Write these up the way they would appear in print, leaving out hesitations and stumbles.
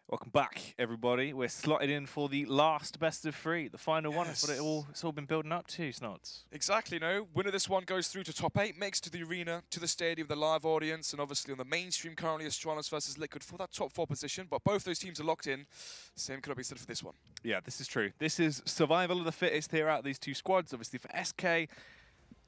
Welcome back, everybody. We're slotted in for the last best of three, the final one. That's what it's all been building up to, Snots. Exactly, no. Winner of this one goes through to top 8, makes it to the arena, to the stadium, the live audience, and obviously on the mainstream currently Astralis versus Liquid for that top 4 position. But both those teams are locked in. Same cannot be said for this one. Yeah, this is true. This is survival of the fittest here out of these two squads. Obviously for SK,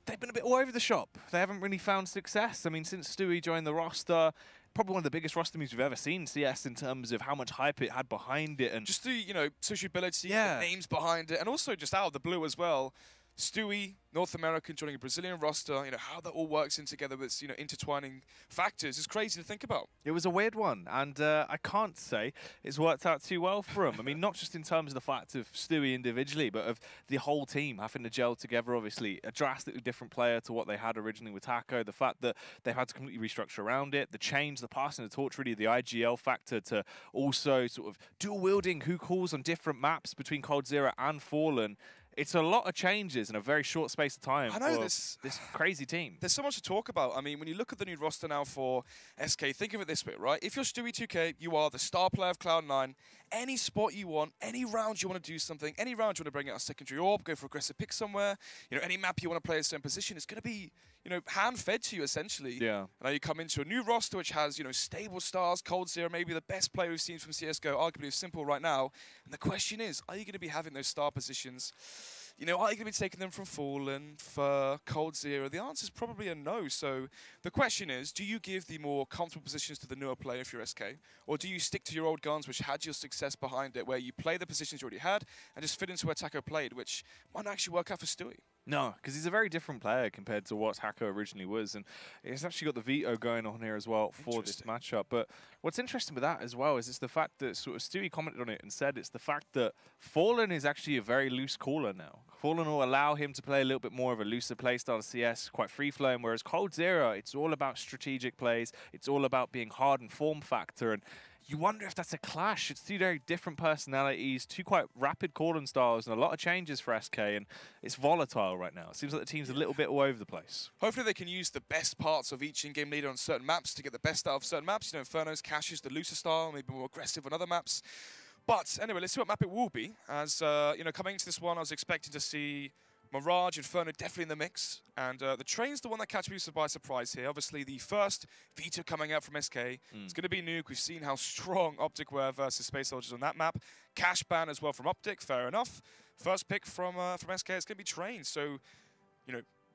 they've been a bit all over the shop. They haven't really found success. I mean, since Stewie joined the roster, probably one of the biggest roster moves we've ever seen CS in terms of how much hype it had behind it. And just the, sociability, the names behind it, and also just out of the blue as well. Stewie, North American, joining a Brazilian roster, how that all works in together with, intertwining factors is crazy to think about. It was a weird one, and I can't say it's worked out too well for him. I mean, not just in terms of the fact of Stewie individually, but of the whole team having to gel together, obviously. A drastically different player to what they had originally with Taco. The fact that they had to completely restructure around it, the change, the passing the torch, really, the IGL factor to also sort of dual-wielding who calls on different maps between Cold Zero and Fallen. It's a lot of changes in a very short space of time for this crazy team. There's so much to talk about. I mean, when you look at the new roster now for SK, think of it this way, right? If you're Stewie 2K, you are the star player of Cloud9. Any spot you want, any round you want to do something, any round you want to bring out a secondary orb, go for aggressive pick somewhere, any map you want to play a certain position, it's going to be, hand-fed to you, essentially. Yeah. Now you come into a new roster which has, stable stars, Cold Zero, maybe the best player we've seen from CSGO, arguably Simple right now. And the question is, are you going to be having those star positions? Are you going to be taking them from Fallen, for Cold Zero? The answer is probably a no. So the question is, do you give the more comfortable positions to the newer player if you're SK? Or do you stick to your old guns which had your success behind it, where you play the positions you already had and just fit into where Taco played, which might not actually work out for Stewie? No, because he's a very different player compared to what Taco originally was, and he's actually got the veto going on here as well for this matchup. But what's interesting with that as well is it's the fact that sort of Stewie commented on it and said it's the fact that Fallen is actually a very loose caller now. Fallen will allow him to play a little bit more of a looser playstyle of CS, quite free-flowing, whereas Cold Zero, it's all about strategic plays, it's all about being hard and form factor, and you wonder if that's a clash. It's two very different personalities, two quite rapid calling styles, and a lot of changes for SK, and it's volatile right now. It seems like the team's a little bit all over the place. Hopefully they can use the best parts of each in-game leader on certain maps to get the best out of certain maps. Inferno's Caches, the looser style, maybe more aggressive on other maps. But anyway, let's see what map it will be. As coming into this one, I was expecting to see Mirage, Inferno definitely in the mix, and the Train's the one that catches me by surprise here. Obviously, the first veto coming out from SK is going to be Nuke. We've seen how strong OpTic were versus Space Soldiers on that map. Cash ban as well from OpTic, fair enough. First pick from SK, it's going to be Train. So,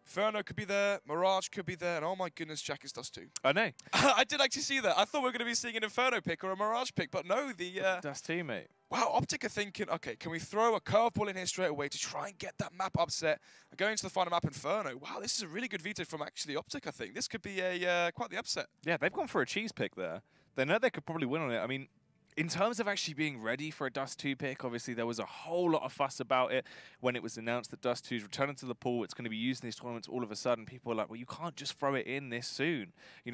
Inferno could be there, Mirage could be there, and oh my goodness, Jack is Dust 2. I know. I did actually see that. I thought we were going to be seeing an Inferno pick or a Mirage pick, but no, the Dust 2, mate. Wow, OpTic are thinking, okay, can we throw a curveball in here straight away to try and get that map upset and go into the final map Inferno? Wow, this is a really good veto from actually OpTic, I think. This could be quite the upset. Yeah, they've gone for a cheese pick there. They know they could probably win on it. I mean, in terms of actually being ready for a Dust 2 pick, obviously there was a whole lot of fuss about it when it was announced that Dust 2 is returning to the pool. It's going to be used in these tournaments. All of a sudden, people are like, well, you can't just throw it in this soon.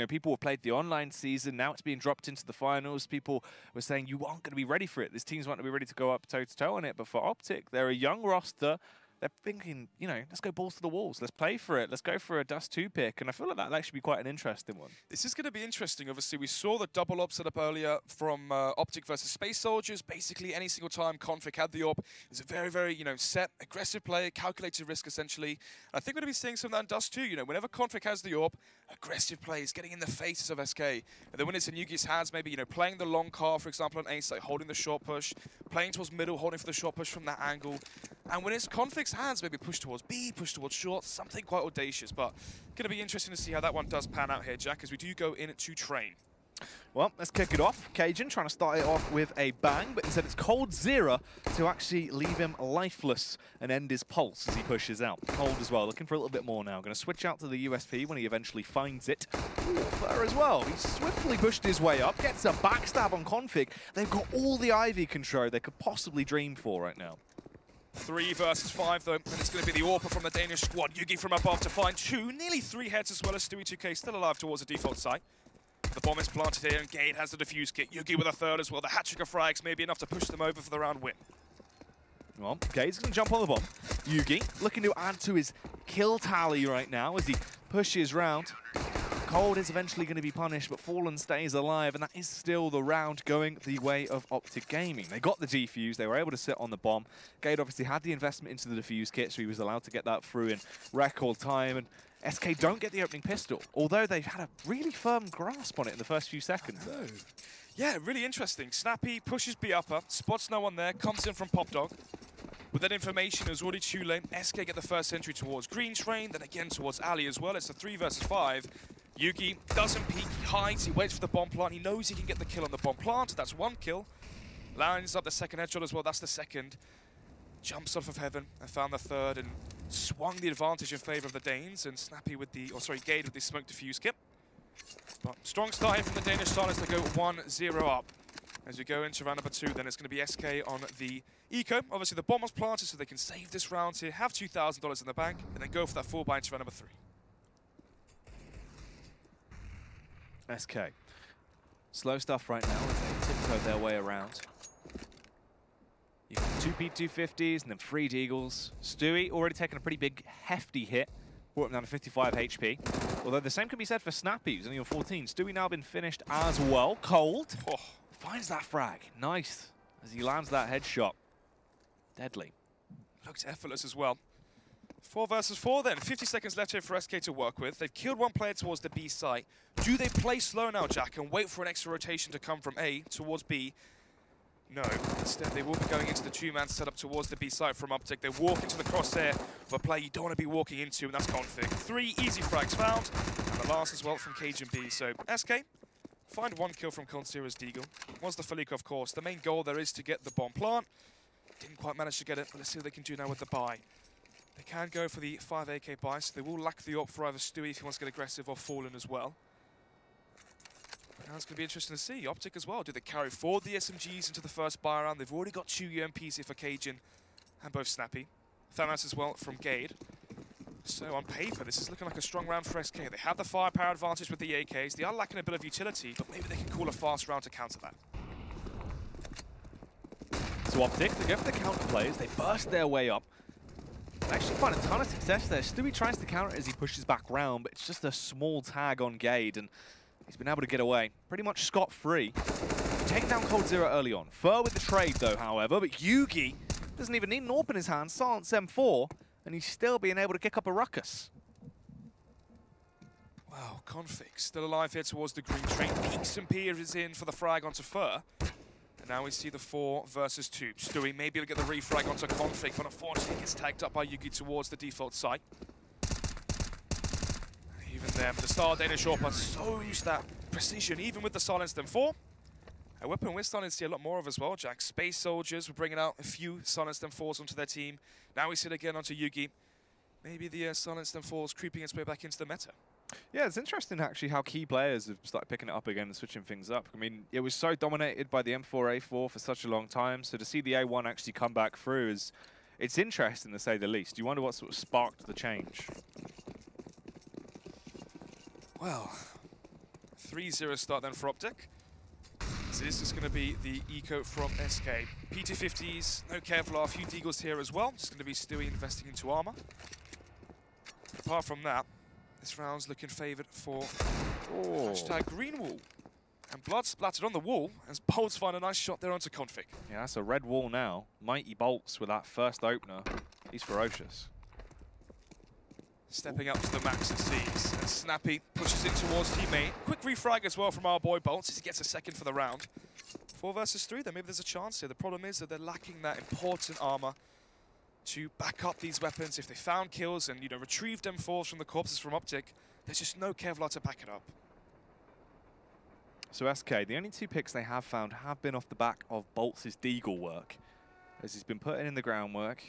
People have played the online season. Now it's being dropped into the finals. People were saying you aren't going to be ready for it. This team's not going to be ready to go up toe-to-toe on it. But for OpTic, they're a young roster. They're thinking, let's go balls to the walls. Let's play for it. Let's go for a Dust 2 pick. And I feel like that'll actually be quite an interesting one. This is going to be interesting. Obviously, we saw the double op set up earlier from OpTic versus Space Soldiers. Basically, any single time Config had the op, it was a very, very, set, aggressive play, calculated risk, essentially. And I think we're going to be seeing some of that in Dust 2. Whenever Config has the op, aggressive plays, getting in the faces of SK. And then when it's in Yugi's hands, maybe, playing the long car, for example, on Ace, like holding the short push, playing towards middle, holding for the short push from that angle. And when it's Config's hands, maybe push towards B, push towards short, something quite audacious. But going to be interesting to see how that one does pan out here, Jack, as we do go in to Train. Well, let's kick it off. Cajun trying to start it off with a bang, but instead it's Cold Zero to actually leave him lifeless and end his pulse as he pushes out. Cold as well, looking for a little bit more now. Going to switch out to the USP when he eventually finds it. Flare as well. He swiftly pushed his way up, gets a backstab on Config. They've got all the Ivy control they could possibly dream for right now. 3 versus 5 though, and it's going to be the AWPer from the Danish squad. Yugi from above to find 2, nearly 3 heads as well as Stewie 2K still alive towards the default site. The bomb is planted here and Gade has the defuse kit. Yugi with a third as well. The hat-trick of frags may be enough to push them over for the round win. Well, Gade's going to jump on the bomb. Yugi looking to add to his kill tally right now as he pushes round. Cold is eventually going to be punished, but Fallen stays alive, and that is still the round going the way of OpTic Gaming. They got the defuse, they were able to sit on the bomb. Gade obviously had the investment into the defuse kit, so he was allowed to get that through in record time, and SK don't get the opening pistol, although they've had a really firm grasp on it in the first few seconds. Yeah, really interesting. Snappy pushes B upper, spots no one there, comes in from Pop Dog. With that information, it was already 2 lane. SK get the first entry towards Green Train, then again towards Ali as well. It's a 3 versus 5. Yugi doesn't peek, he hides, he waits for the bomb plant. He knows he can get the kill on the bomb plant. That's 1 kill. Lines up the second headshot as well, that's the second. Jumps off of heaven and found the third and swung the advantage in favor of the Danes. And Snappy with the, Gade with the smoke defuse kit. But strong start here from the Danish Silence to go 1-0 up. As we go into round number 2, then it's going to be SK on the eco. Obviously, the bomb was planted, so they can save this round here, have $2,000 in the bank, and then go for that 4 buy into round number 3. SK. Slow stuff right now as they tiptoe their way around. You got 2 P250s and then 3 Deagles. Stewie already taken a pretty big, hefty hit. Brought him down to 55 HP. Although the same can be said for Snappy, who's only on 14. Stewie now been finished as well. Cold. Oh. Finds that frag. Nice. As he lands that headshot. Deadly. Looks effortless as well. 4 versus 4 then. 50 seconds left here for SK to work with. They've killed 1 player towards the B site. Do they play slow now, Jack, and wait for an extra rotation to come from A towards B? No. Instead, they will be going into the 2-man setup towards the B site from OpTic. They walk into the crosshair of a player you don't want to be walking into, and that's Config. 3 easy frags found, and the last as well from Cajun B. So, SK find 1 kill from Concero's Deagle. Was the Felico, of course. The main goal there is to get the bomb plant. Didn't quite manage to get it, but let's see what they can do now with the buy. They can go for the 5 AK buy, so they will lack the op for either Stewie if he wants to get aggressive or Fallen as well. Now it's going to be interesting to see. OpTic as well. Do they carry forward the SMGs into the first buy round? They've already got 2 UMPs here for Cajun and both Snappy. Thanos as well from Gade. So on paper, this is looking like a strong round for SK. They have the firepower advantage with the AKs. They are lacking a bit of utility, but maybe they can call a fast round to counter that. So OpTic, they go for the counter plays. They burst their way up. They actually find a ton of success there. Stewie tries to counter as he pushes back round, but it's just a small tag on Gade, and he's been able to get away pretty much scot-free. Taking down Cold Zero early on. Fur with the trade, though, however, but Yugi doesn't even need an AWP in his hand. Silence M4. And he's still being able to kick up a ruckus. Wow, Config still alive here towards the Green Train. Peeks and peers in for the frag onto Fur. And now we see the 4 versus 2. Stewie may be able to get the refrag onto Config, but unfortunately he gets tagged up by Yugi towards the default site. Even then, the Star Danish AWP shows that precision, even with the silenced M4. A weapon we're starting to see a lot more of as well, Jack. Space Soldiers were bringing out a few silenced M4s onto their team. Now we see it again onto Yugi. Maybe the silenced M4s creeping its way back into the meta. Yeah, it's interesting actually how key players have started picking it up again and switching things up. I mean, it was so dominated by the M4A4 for such a long time, so to see the A1 actually come back through is, it's interesting to say the least. You wonder what sort of sparked the change. Well, 3-0 start then for OpTic. So this is going to be the eco from SK. P250s, no Kevlar, a few Deagles here as well. It's going to be Stewie investing into armor. Apart from that, this round's looking favoured for hashtag green wall. And blood splattered on the wall as Bolts find a nice shot there onto Config. Yeah, that's a red wall now. Mighty Bolts with that first opener. He's ferocious. Stepping up to the max it sees. And Snappy pushes in towards teammate. Quick refrag as well from our boy Bolts as he gets a second for the round. 4 versus 3, then maybe there's a chance here. The problem is that they're lacking that important armor to back up these weapons. If they found kills and, you know, retrieved M4s from the corpses from OpTic, there's just no Kevlar to back it up. So SK, the only 2 picks they have found have been off the back of Bolts' Deagle work, as he's been putting in the groundwork,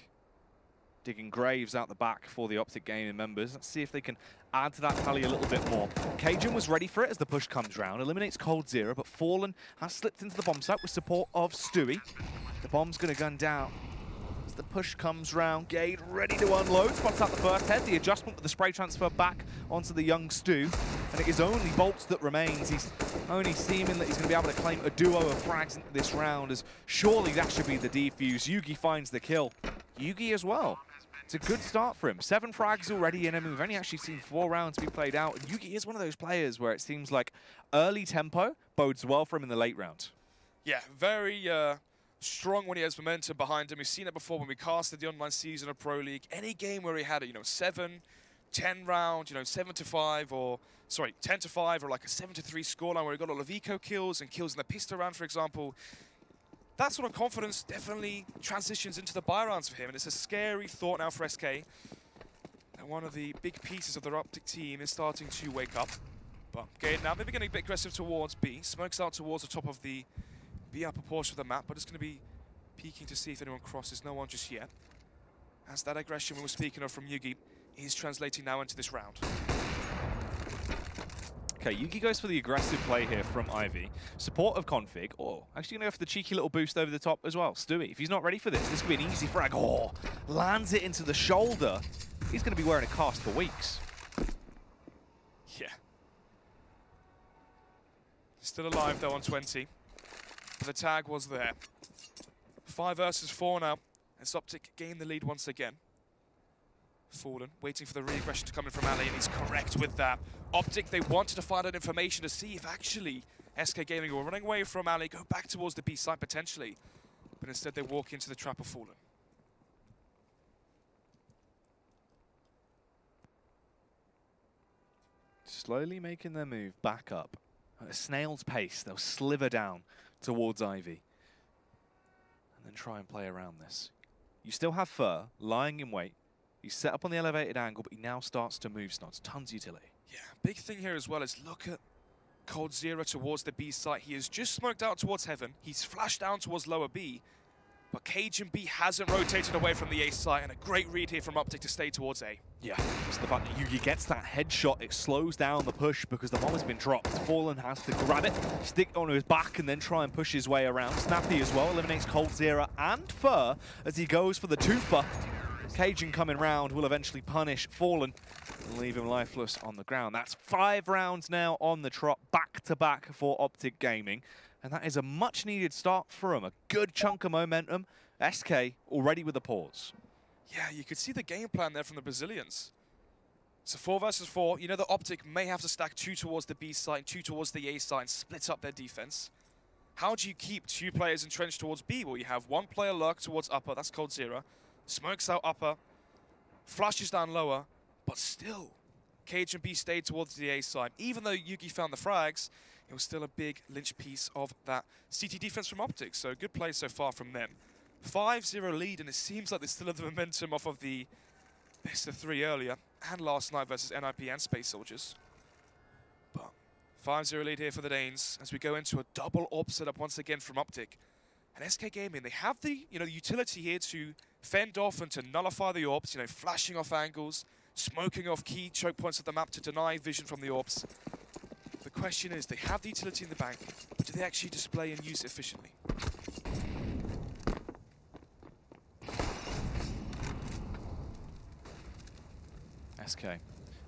digging graves out the back for the OpTic Gaming members. Let's see if they can add to that tally a little bit more. Cajun was ready for it as the push comes round, eliminates Cold Zero, but Fallen has slipped into the bomb site with support of Stewie. The bomb's going to gun down as the push comes round. Gade ready to unload, spots out the first head. The adjustment with the spray transfer back onto the young Stu, and it is only Bolts that remains. He's only seeming that he's going to be able to claim a duo of frags into this round, as surely that should be the defuse. Yugi finds the kill. Yugi as well. It's a good start for him. 7 frags already in him. We've only actually seen 4 rounds be played out. And Yugi is one of those players where it seems like early tempo bodes well for him in the late round. Yeah, very strong when he has momentum behind him. We've seen it before when we casted the online season of Pro League. Any game where he had a 7, 10 round, 7 to 5, or sorry, 10 to 5, or like a 7 to 3 scoreline where he got a lot of eco kills and kills in the pistol round, for example. That sort of confidence definitely transitions into the buy rounds for him, and it's a scary thought now for SK. And one of the big pieces of their OpTic team is starting to wake up. But Gade now maybe getting a bit aggressive towards B. Smokes out towards the top of the B upper portion of the map, but it's going to be peeking to see if anyone crosses. No one just yet. As that aggression we were speaking of from Yugi is translating now into this round. Okay, Yugi goes for the aggressive play here from Ivy. Support of config. Oh, actually going to go for the cheeky little boost over the top as well. Stewie, if he's not ready for this could be an easy frag. Oh, lands it into the shoulder. He's going to be wearing a cast for weeks. Yeah. Still alive though on 20. But the tag was there. 5 versus 4 now. As OpTic gain the lead once again. Fallen, waiting for the re-aggression to come in from Ali, and he's correct with that. OpTic, they wanted to find out information to see if actually SK Gaming were running away from Ali, go back towards the B site potentially. But instead they walk into the trap of Fallen. Slowly making their move back up. At a snail's pace, they'll sliver down towards Ivy. And then try and play around this. You still have Fur lying in wait. He's set up on the elevated angle, but he now starts to move Snods. Tons of utility. Yeah, big thing here as well is look at coldzera towards the B site. He has just smoked out towards Heaven. He's flashed down towards lower B. But Cajun B hasn't rotated away from the A site, and a great read here from OpTic to stay towards A. Yeah, it's the fact that Yugi gets that headshot, it slows down the push because the bomb has been dropped. Fallen has to grab it, stick it onto his back, and then try and push his way around. Snappy as well, eliminates coldzera and Fur as he goes for the twofer. Cajun coming round will eventually punish Fallen and leave him lifeless on the ground. That's 5 rounds now on the trot, back-to-back for OpTic Gaming. And that is a much-needed start for him. A good chunk of momentum. SK already with the pause. Yeah, you could see the game plan there from the Brazilians. So 4 versus 4. You know that OpTic may have to stack 2 towards the B side and 2 towards the A side and split up their defense. How do you keep 2 players entrenched towards B? Well, you have 1 player lurk towards upper. That's coldzera. Smokes out upper. Flashes down lower. But still, Cajun B stayed towards the A side. Even though Yugi found the frags, it was still a big lynch piece of that CT defense from OpTic. So good play so far from them. 5-0 lead, and it seems like they still have the momentum off of the best of 3 earlier and last night versus NIP and Space Soldiers. But 5-0 lead here for the Danes as we go into a double AWP setup once again from OpTic. And SK Gaming, they have the utility here to fend off and to nullify the AWPs, flashing off angles, smoking off key choke points of the map to deny vision from the AWPs. The question is, they have the utility in the bank, but do they actually display and use it efficiently? SK.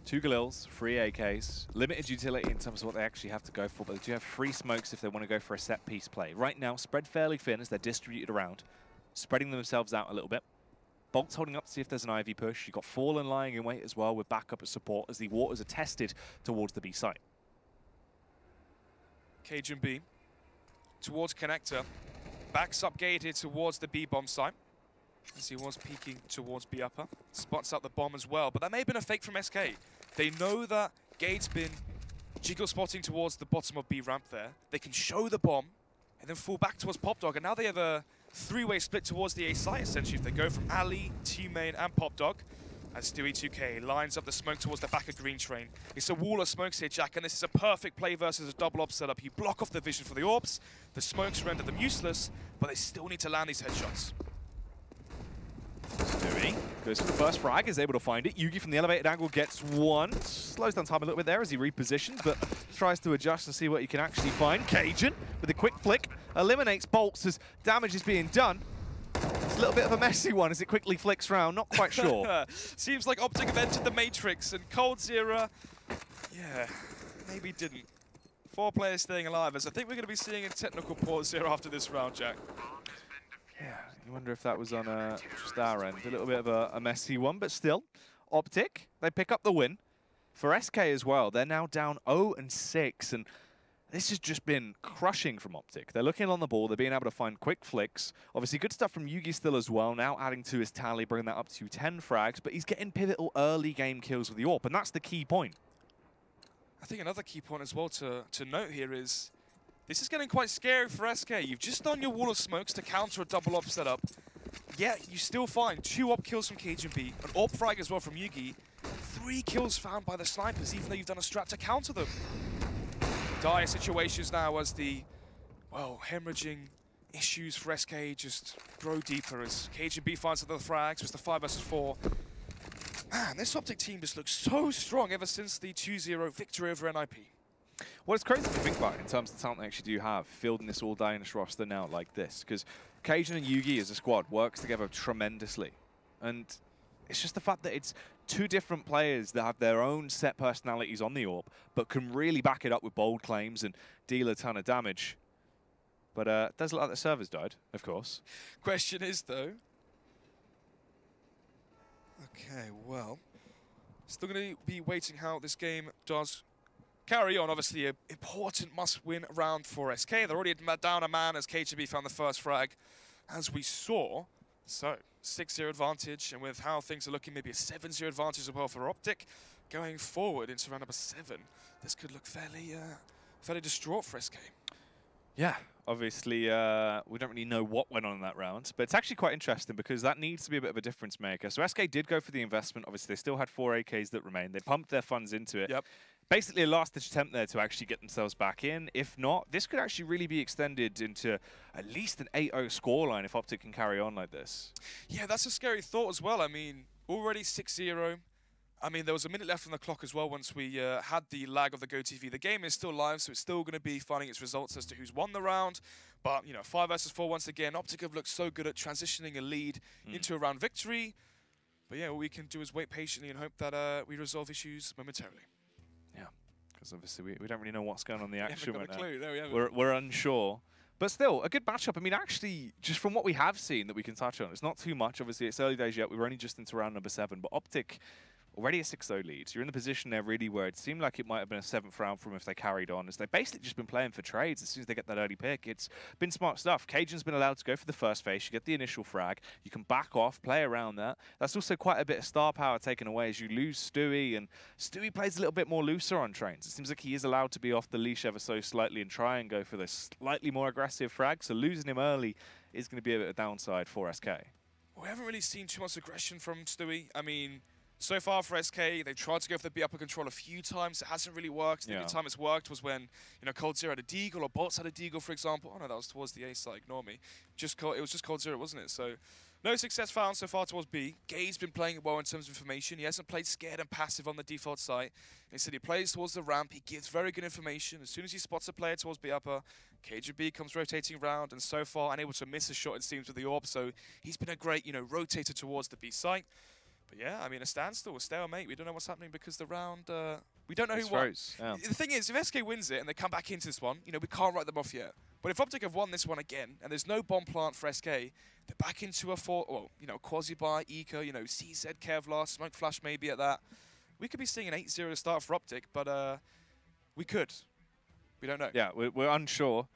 2 Galils, 3 AKs, limited utility in terms of what they actually have to go for, but they do have 3 smokes if they want to go for a set-piece play. Right now, spread fairly thin as they're distributed around, spreading themselves out a little bit. Bolt's holding up to see if there's an Ivy push. You've got Fallen lying in wait as well with backup as support as the waters are tested towards the B site. Cajun B towards connector, backs up Gade here towards the B bomb site. As he was peeking towards B upper, spots out the bomb as well, but that may have been a fake from SK. They know that Gade's been jiggle spotting towards the bottom of B ramp there. They can show the bomb and then fall back towards PopDog, and now they have a 3-way split towards the A site essentially if they go from Ali, T-Main and PopDog. As Stewie 2K lines up the smoke towards the back of Green Train. It's a wall of smokes here, Jack, and this is a perfect play versus a double AWP setup. You block off the vision for the AWPs, the smokes render them useless, but they still need to land these headshots. Stewie goes for the first frag, is able to find it. Yugi from the elevated angle gets 1. Slows down time a little bit there as he repositions, but tries to adjust and see what he can actually find. Cajun, with a quick flick, eliminates bolts as damage is being done. It's a little bit of a messy one as it quickly flicks round, not quite sure. Seems like OpTic have entered the Matrix, and coldzera, yeah, maybe didn't. 4 players staying alive, as I think we're going to be seeing a technical pause here after this round, Jack. Yeah, I wonder if that was on just our end. A little bit of a messy one, but still. OpTic, they pick up the win. For SK as well, they're now down 0-6, and this has just been crushing from OpTic. They're looking on the ball, they're being able to find quick flicks. Obviously, good stuff from Yugi still as well, now adding to his tally, bringing that up to 10 frags, but he's getting pivotal early game kills with the AWP, and that's the key point. I think another key point as well to note here is this is getting quite scary for SK. You've just done your wall of smokes to counter a double AWP setup, yet you still find 2 AWP kills from KGB, an AWP frag as well from Yugi, 3 kills found by the snipers, even though you've done a strat to counter them. Dire situations now as the, well, hemorrhaging issues for SK just grow deeper as KGB finds another frags with the 5 versus 4. Man, this OpTic team just looks so strong ever since the 2-0 victory over NIP. Well, it's crazy to think about in terms of the talent they actually do have, fielding this all Danish roster now like this, because Cajun and Yugi as a squad works together tremendously. And it's just the fact that it's 2 different players that have their own set personalities on the AWP, but can really back it up with bold claims and deal a ton of damage. But it does look like the servers died, of course. Question is, though... Okay, well... Still going to be waiting how this game does carry on. Obviously, an important must-win round for SK. They're already down a man as KGB found the first frag, as we saw. So, 6-0 advantage, and with how things are looking, maybe a 7-0 advantage as well for OpTic. Going forward into round number 7, this could look fairly distraught for SK. Yeah, obviously, we don't really know what went on in that round, but it's actually quite interesting because that needs to be a bit of a difference maker. So SK did go for the investment. Obviously, they still had 4 AKs that remained. They pumped their funds into it. Yep. Basically a last-ditch attempt there to actually get themselves back in. If not, this could actually really be extended into at least an 8-0 scoreline if OpTic can carry on like this. Yeah, that's a scary thought as well. I mean, already 6-0. I mean, there was a minute left on the clock as well once we had the lag of the GoTV. The game is still live, so it's still going to be finding its results as to who's won the round. But, you know, 5 versus 4 once again. OpTic have looked so good at transitioning a lead into a round victory. But yeah, all we can do is wait patiently and hope that we resolve issues momentarily. Yeah, because obviously we don't really know what's going on in the action right now. No, we're unsure. But still, a good matchup. I mean, actually, just from what we have seen that we can touch on, it's not too much. Obviously, it's early days yet. We're only just into round number 7. But OpTic, already a 6-0 lead. So you're in the position there really where it seemed like it might have been a 7th round for them if they carried on, as they've basically just been playing for trades as soon as they get that early pick. It's been smart stuff. Cajun's been allowed to go for the first phase. You get the initial frag. You can back off, play around that. That's also quite a bit of star power taken away as you lose Stewie, and Stewie plays a little bit more looser on trains. It seems like he is allowed to be off the leash ever so slightly and try and go for the slightly more aggressive frag, so losing him early is going to be a bit of a downside for SK. We haven't really seen too much aggression from Stewie. I mean, so far for SK, they've tried to go for the B upper control a few times. It hasn't really worked. The only time it's worked was when, you know, Cold Zero had a deagle or Bots had a deagle, for example. Oh no, that was towards the A side. Ignore me. It was just Cold Zero, wasn't it? So no success found so far towards B. Gabe's been playing it well in terms of information. He hasn't played scared and passive on the default site. Instead, he plays towards the ramp. He gives very good information. As soon as he spots a player towards B upper, KGB comes rotating round, and so far unable to miss a shot, it seems, with the AWP. So he's been a great, you know, rotator towards the B site. But yeah, I mean, a standstill, a stalemate. We don't know what's happening because the round, we don't know who won. Yeah. The thing is, if SK wins it and they come back into this one, you know, we can't write them off yet. But if OpTic have won this one again, and there's no bomb plant for SK, they're back into a quasi-buy, Eco, you know, CZ, Kevlar, Smoke Flash maybe at that. We could be seeing an 8-0 to start for OpTic, but we could. We don't know. Yeah, we're unsure.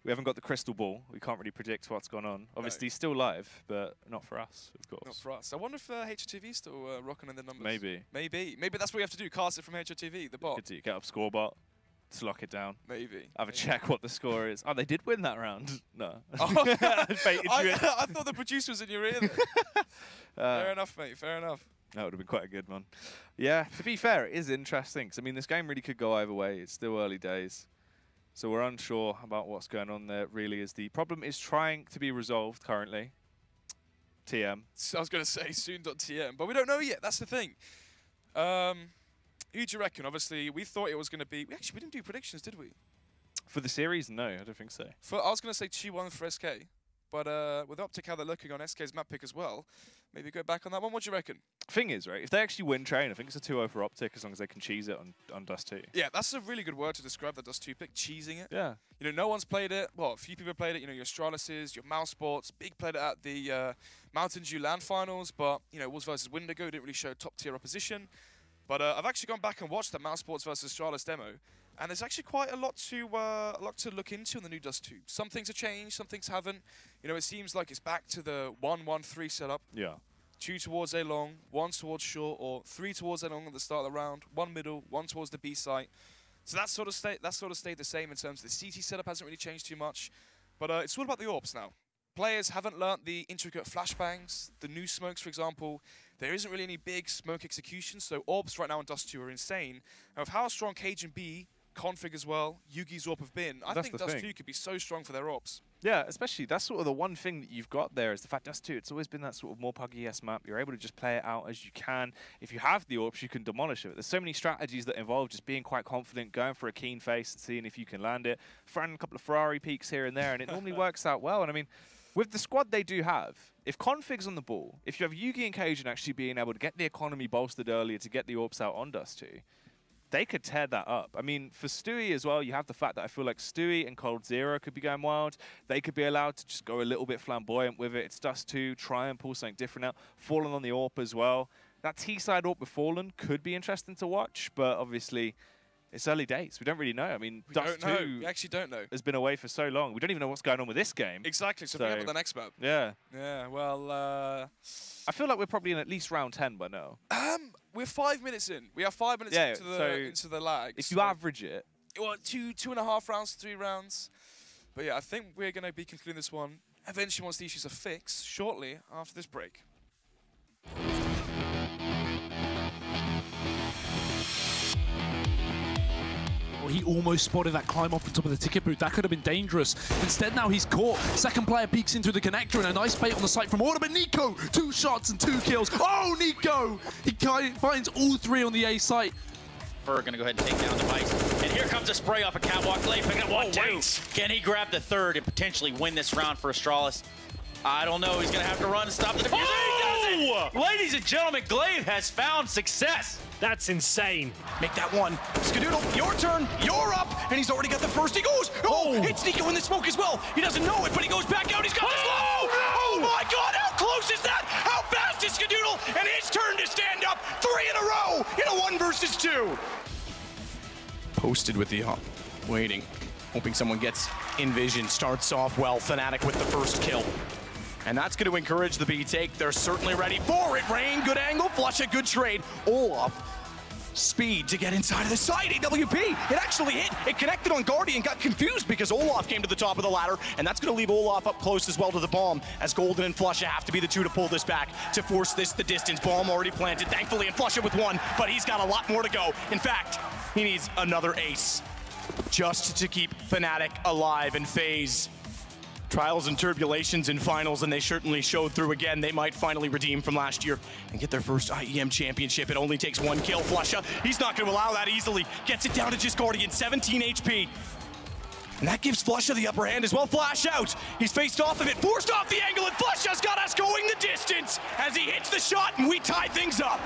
We haven't got the crystal ball. We can't really predict what's going on. Obviously, still live, but not for us, of course. Not for us. I wonder if HOTV is still rocking in the numbers. Maybe. Maybe that's what we have to do, cast it from HOTV, the bot. Get up scorebot, to lock it down. Maybe. Have a check what the score is. Oh, they did win that round. No. Oh. I thought the producer was in your ear. Fair enough, mate. Fair enough. That would have been quite a good one. Yeah, to be fair, it is interesting. 'Cause, I mean, this game really could go either way. It's still early days. So we're unsure about what's going on there, really, as the problem is trying to be resolved currently. TM. So I was going to say soon.tm, but we don't know yet. That's the thing. Who do you reckon? Obviously, we thought it was going to be... we didn't do predictions, did we? For the series? No, I don't think so. I was going to say 2-1 for SK, But with OpTic, how they're looking on SK's map pick as well, maybe go back on that one. What do you reckon? Thing is, right, if they actually win train, I think it's a 2-0 for OpTic as long as they can cheese it on Dust 2. Yeah, that's a really good word to describe that Dust 2 pick, cheesing it. Yeah. You know, no one's played it. Well, a few people have played it. You know, your Astralises, your Mouse Sports, Big played it at the Mountain Dew LAN finals, but, you know, it was versus Windigo, didn't really show top-tier opposition. But I've actually gone back and watched the Mouse Sports versus Astralis demo, and there's actually quite a lot to look into in the new Dust 2. Some things have changed, some things haven't. You know, it seems like it's back to the 1-1-3 setup. Yeah. 2 towards A long, 1 towards short, or 3 towards A long at the start of the round, 1 middle, 1 towards the B site. So that sort of stayed the same in terms of the CT setup hasn't really changed too much. But it's all about the AWPs now. Players haven't learnt the intricate flashbangs, the new smokes, for example. There isn't really any big smoke execution, so AWPs right now in Dust 2 are insane. And with how strong Cajun B, Config as well, Yugi's AWP have been, I think Dust 2 could be so strong for their AWPs. Yeah, especially, that's sort of the one thing that you've got there is the fact Dust 2, it's always been that sort of more puggy-esque map. You're able to just play it out as you can. If you have the AWPs, you can demolish it. There's so many strategies that involve just being quite confident, going for a keen face and seeing if you can land it, throwing a couple of Ferrari peaks here and there, and it normally works out well. And I mean, with the squad they do have, if Config's on the ball, if you have Yugi and Cajun actually being able to get the economy bolstered earlier to get the AWPs out on Dust 2, they could tear that up. I mean, for Stewie as well, you have the fact that I feel like Stewie and Cold Zero could be going wild. They could be allowed to just go a little bit flamboyant with it. It's Dust 2, try and pull something different out. Fallen on the AWP as well. That T-side AWP with Fallen could be interesting to watch, but obviously, it's early days. We don't really know. I mean, Dust 2 we actually don't know. Has been away for so long. We don't even know what's going on with this game. Exactly, so forget about the next map. Yeah. Yeah, well... I feel like we're probably in at least round 10 by now. We're 5 minutes in. We have 5 minutes into the lag. If you average it... Well, 2.5 rounds, 3 rounds. But yeah, I think we're going to be concluding this one eventually once the issues are fixed, shortly after this break. Well, he almost spotted that climb up on top of the ticket booth. That could have been dangerous. Instead, now he's caught. Second player peeks in through the connector and a nice bait on the site from Order. But Nico, 2 shots and 2 kills. Oh, Nico! He finds all 3 on the A site. We're going to go ahead and take down Device. And here comes a spray off a catwalk. Glade picking up 1-2. Can he grab the 3rd and potentially win this round for Astralis? I don't know. He's going to have to run and stop the defuse. He does it! Ladies and gentlemen, Glade has found success. That's insane. Make that one. Skadoodle, your turn. You're up. And he's already got the first. He goes. Oh, it's Nico in the smoke as well. He doesn't know it, but he goes back out. He's got this low. Oh, my God. How close is that? How fast is Skadoodle? And his turn to stand up. 3 in a row in a 1 versus 2. Posted with the waiting. Hoping someone gets in vision. Starts off well. Fnatic with the first kill. And that's going to encourage the B take. They're certainly ready for it. Rain, good angle. Flush a good trade. Olaf, speed to get inside of the side. AWP, it actually hit. It connected on Guardian, got confused because Olaf came to the top of the ladder, and that's going to leave Olaf up close as well to the bomb, as Golden and Flusha have to be the 2 to pull this back, to force this the distance. Bomb already planted, thankfully, and Flusha with 1, but he's got a lot more to go. In fact, he needs another ace just to keep Fnatic alive. And FaZe, trials and turbulations in finals, and they certainly showed through again. They might finally redeem from last year and get their first IEM championship. It only takes 1 kill. Flusha, he's not going to allow that easily. Gets it down to just Guardian, 17 HP. And that gives Flusha the upper hand as well. Flash out. He's faced off of it, forced off the angle, and Flusha's got us going the distance as he hits the shot, and we tie things up.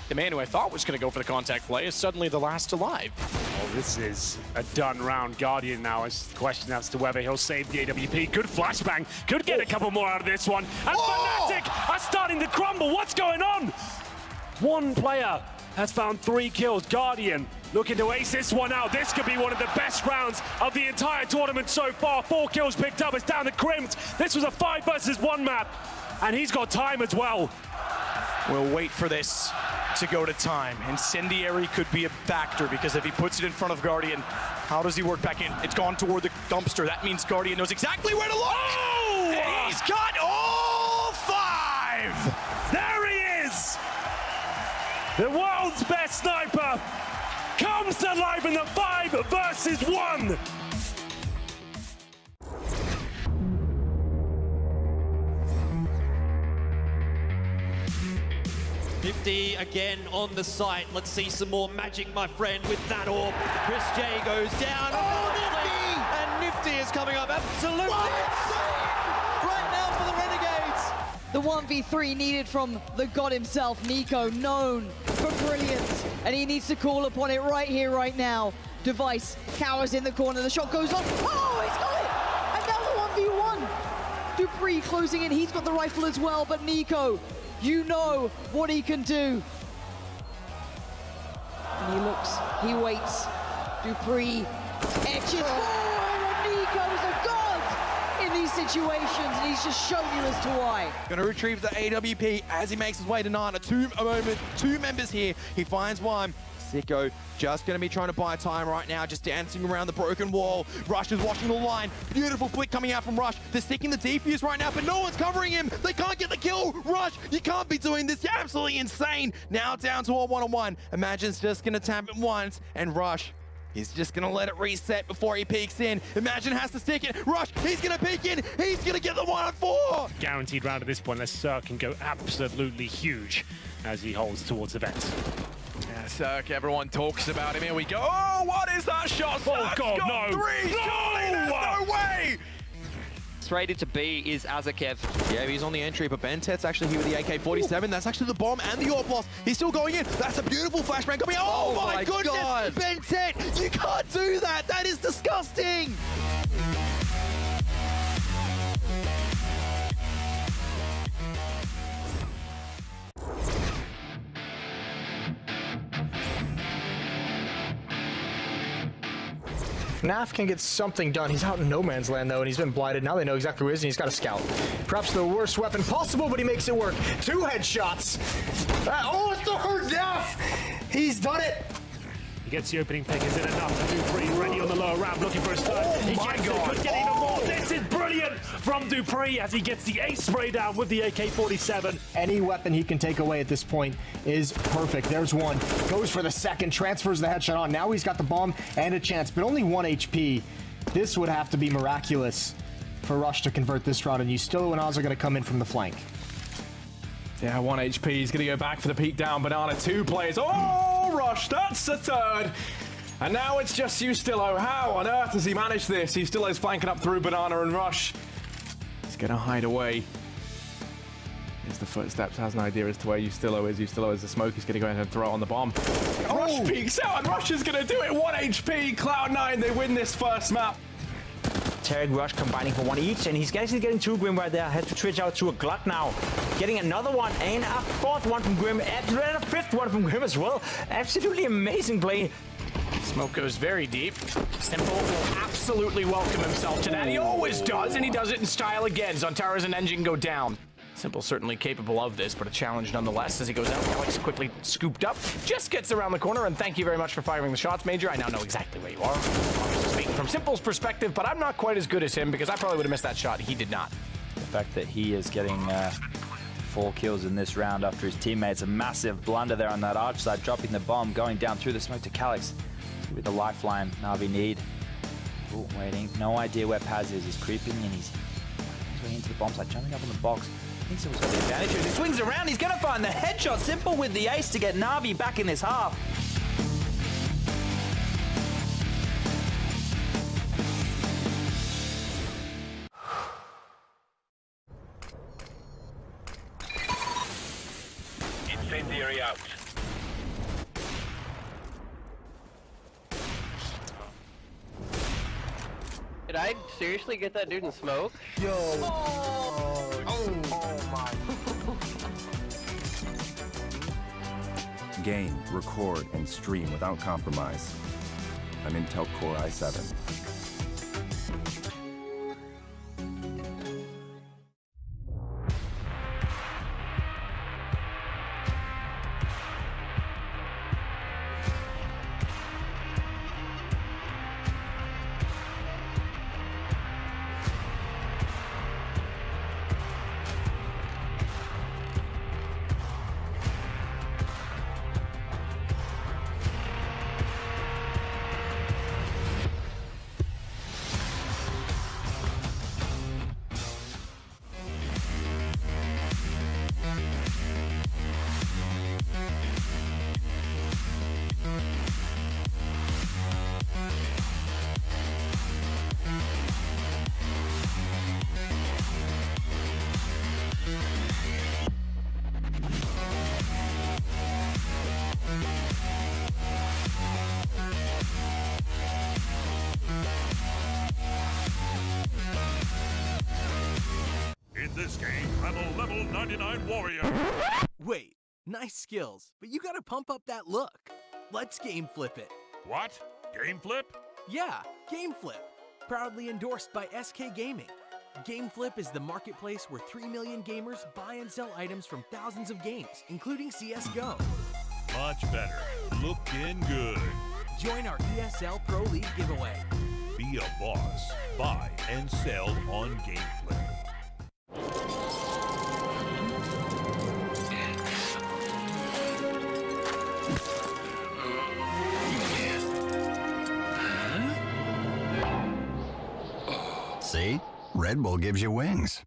The man who I thought was going to go for the contact play is suddenly the last alive. Well, this is a done round. Guardian now is the question as to whether he'll save the AWP. Good flashbang. Could get a couple more out of this one. And Fnatic are starting to crumble. What's going on? 1 player has found 3 kills. Guardian looking to ace this one out. This could be one of the best rounds of the entire tournament so far. 4 kills picked up. It's down to Crimped. This was a 5 versus 1 map. And he's got time as well. We'll wait for this to go to time. Incendiary could be a factor because if he puts it in front of Guardian, how does he work back in? It's gone toward the dumpster. That means Guardian knows exactly where to look. Oh! And he's got all 5. There he is. The world's best sniper comes to life in the 5 versus 1. Nifty again on the site. Let's see some more magic, my friend, with that AWP. Chris J goes down. Oh, Nifty! And Nifty is coming up absolutely insane right for the Renegades. The 1v3 needed from the god himself, Nico, known for brilliance, and he needs to call upon it right here, right now. Device cowers in the corner, the shot goes off. Oh, he's got it! And now the 1v1. Dupree closing in, he's got the rifle as well, but Nico, you know what he can do. And he looks, he waits. Dupree etches forward, and Nico's a god in these situations, and he's just shown you as to why. Gonna retrieve the AWP as he makes his way to Nana. Two members here. He finds one. Sicko just going to be trying to buy time right now, just dancing around the broken wall. Rush is watching the line. Beautiful flick coming out from Rush. They're sticking the defuse right now, but no one's covering him. They can't get the kill. Rush, you can't be doing this. You're absolutely insane. Now down to a one-on-one. Imagine's just going to tap it once, and Rush, he's just going to let it reset before he peeks in. Imagine has to stick it. Rush, he's going to peek in. He's going to get the 1-on-4. Guaranteed round at this point. This Cirque can go absolutely huge as he holds towards the vents. Yeah, Cirque, everyone talks about him. Here we go. Oh, what is that shot? Oh, God, no. Three, surely there's no way. Straight into B is Azakev. Yeah, he's on the entry, but Bentet's actually here with the AK-47. Ooh. That's actually the bomb and the AWP loss. He's still going in. That's a beautiful flashbang coming. Oh my goodness, God. Bentet, you can't do that. That is disgusting. Naf can get something done. He's out in no man's land, though, and he's been blighted. Now they know exactly where he is, and he's got a scout. Perhaps the worst weapon possible, but he makes it work. 2 headshots. Oh, it's the hurt Naf! He's done it! He gets the opening pick. Is it enough? Dupree ready on the lower ramp, looking for a stun. Oh, he my gets God. It, could get even more. This is brilliant from Dupree as he gets the ace spray down with the AK-47. Any weapon he can take away at this point is perfect. There's one. Goes for the second, transfers the headshot on. Now he's got the bomb and a chance, but only 1 HP. This would have to be miraculous for Rush to convert this round, and Ustilo and Oz are going to come in from the flank. Yeah, 1 HP. He's going to go back for the peek down. Banana, 2 players. Oh, Rush, that's the third. And now it's just Ustilo. How on earth has he managed this? Ustilo's flanking up through Banana and Rush. He's going to hide away. Here's the footsteps. Has an idea as to where Ustilo is. Ustilo is the smoke. He's going to go ahead and throw it on the bomb. Oh. Rush peeks out, and Rush is going to do it. 1 HP. Cloud9, they win this first map. Tarek Rush combining for 1 each, and he's actually getting 2 Grim right there. Has to switch out to a Glut now. Getting another one, and a 4th one from Grim, and a 5th one from Grim as well. Absolutely amazing play. Smoke goes very deep. Simple will absolutely welcome himself to that. He always does, and he does it in style again. Zontara's and Engine go down. Simple certainly capable of this, but a challenge nonetheless as he goes out. Alex quickly scooped up, just gets around the corner, and thank you very much for firing the shots, Major. I now know exactly where you are. Obviously speaking from Simple's perspective, but I'm not quite as good as him because I probably would have missed that shot. He did not. The fact that he is getting 4 kills in this round after his teammates, a massive blunder there on that arch side, dropping the bomb, going down through the smoke to Calix with the lifeline. Na'Vi need. Ooh, waiting. No idea where Paz is. He's creeping in. He's going into the bomb site, jumping up on the box. I think Simple's got the advantage. As he swings around, he's going to find the headshot. Simple with the ace to get Na'Vi back in this half. Incendiary out. Did I seriously get that dude in smoke? Yo. Oh my. Game, record, and stream without compromise. I'm Intel Core i7. this game, level 99 warrior. Wait, nice skills, but you gotta pump up that look. Let's game flip it. What? Game flip? Yeah, game flip. Proudly endorsed by SK Gaming. Game flip is the marketplace where 3 million gamers buy and sell items from thousands of games, including CSGO. Much better. Looking good. Join our ESL Pro League giveaway. Be a boss. Buy and sell on Game Flip. See? Red Bull gives you wings.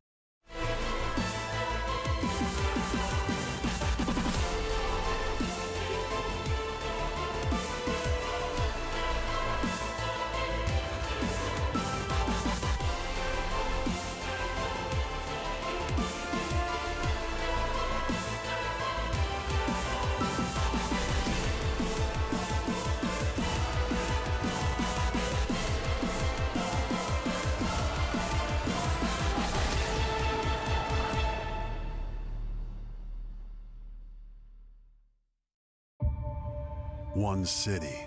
One city,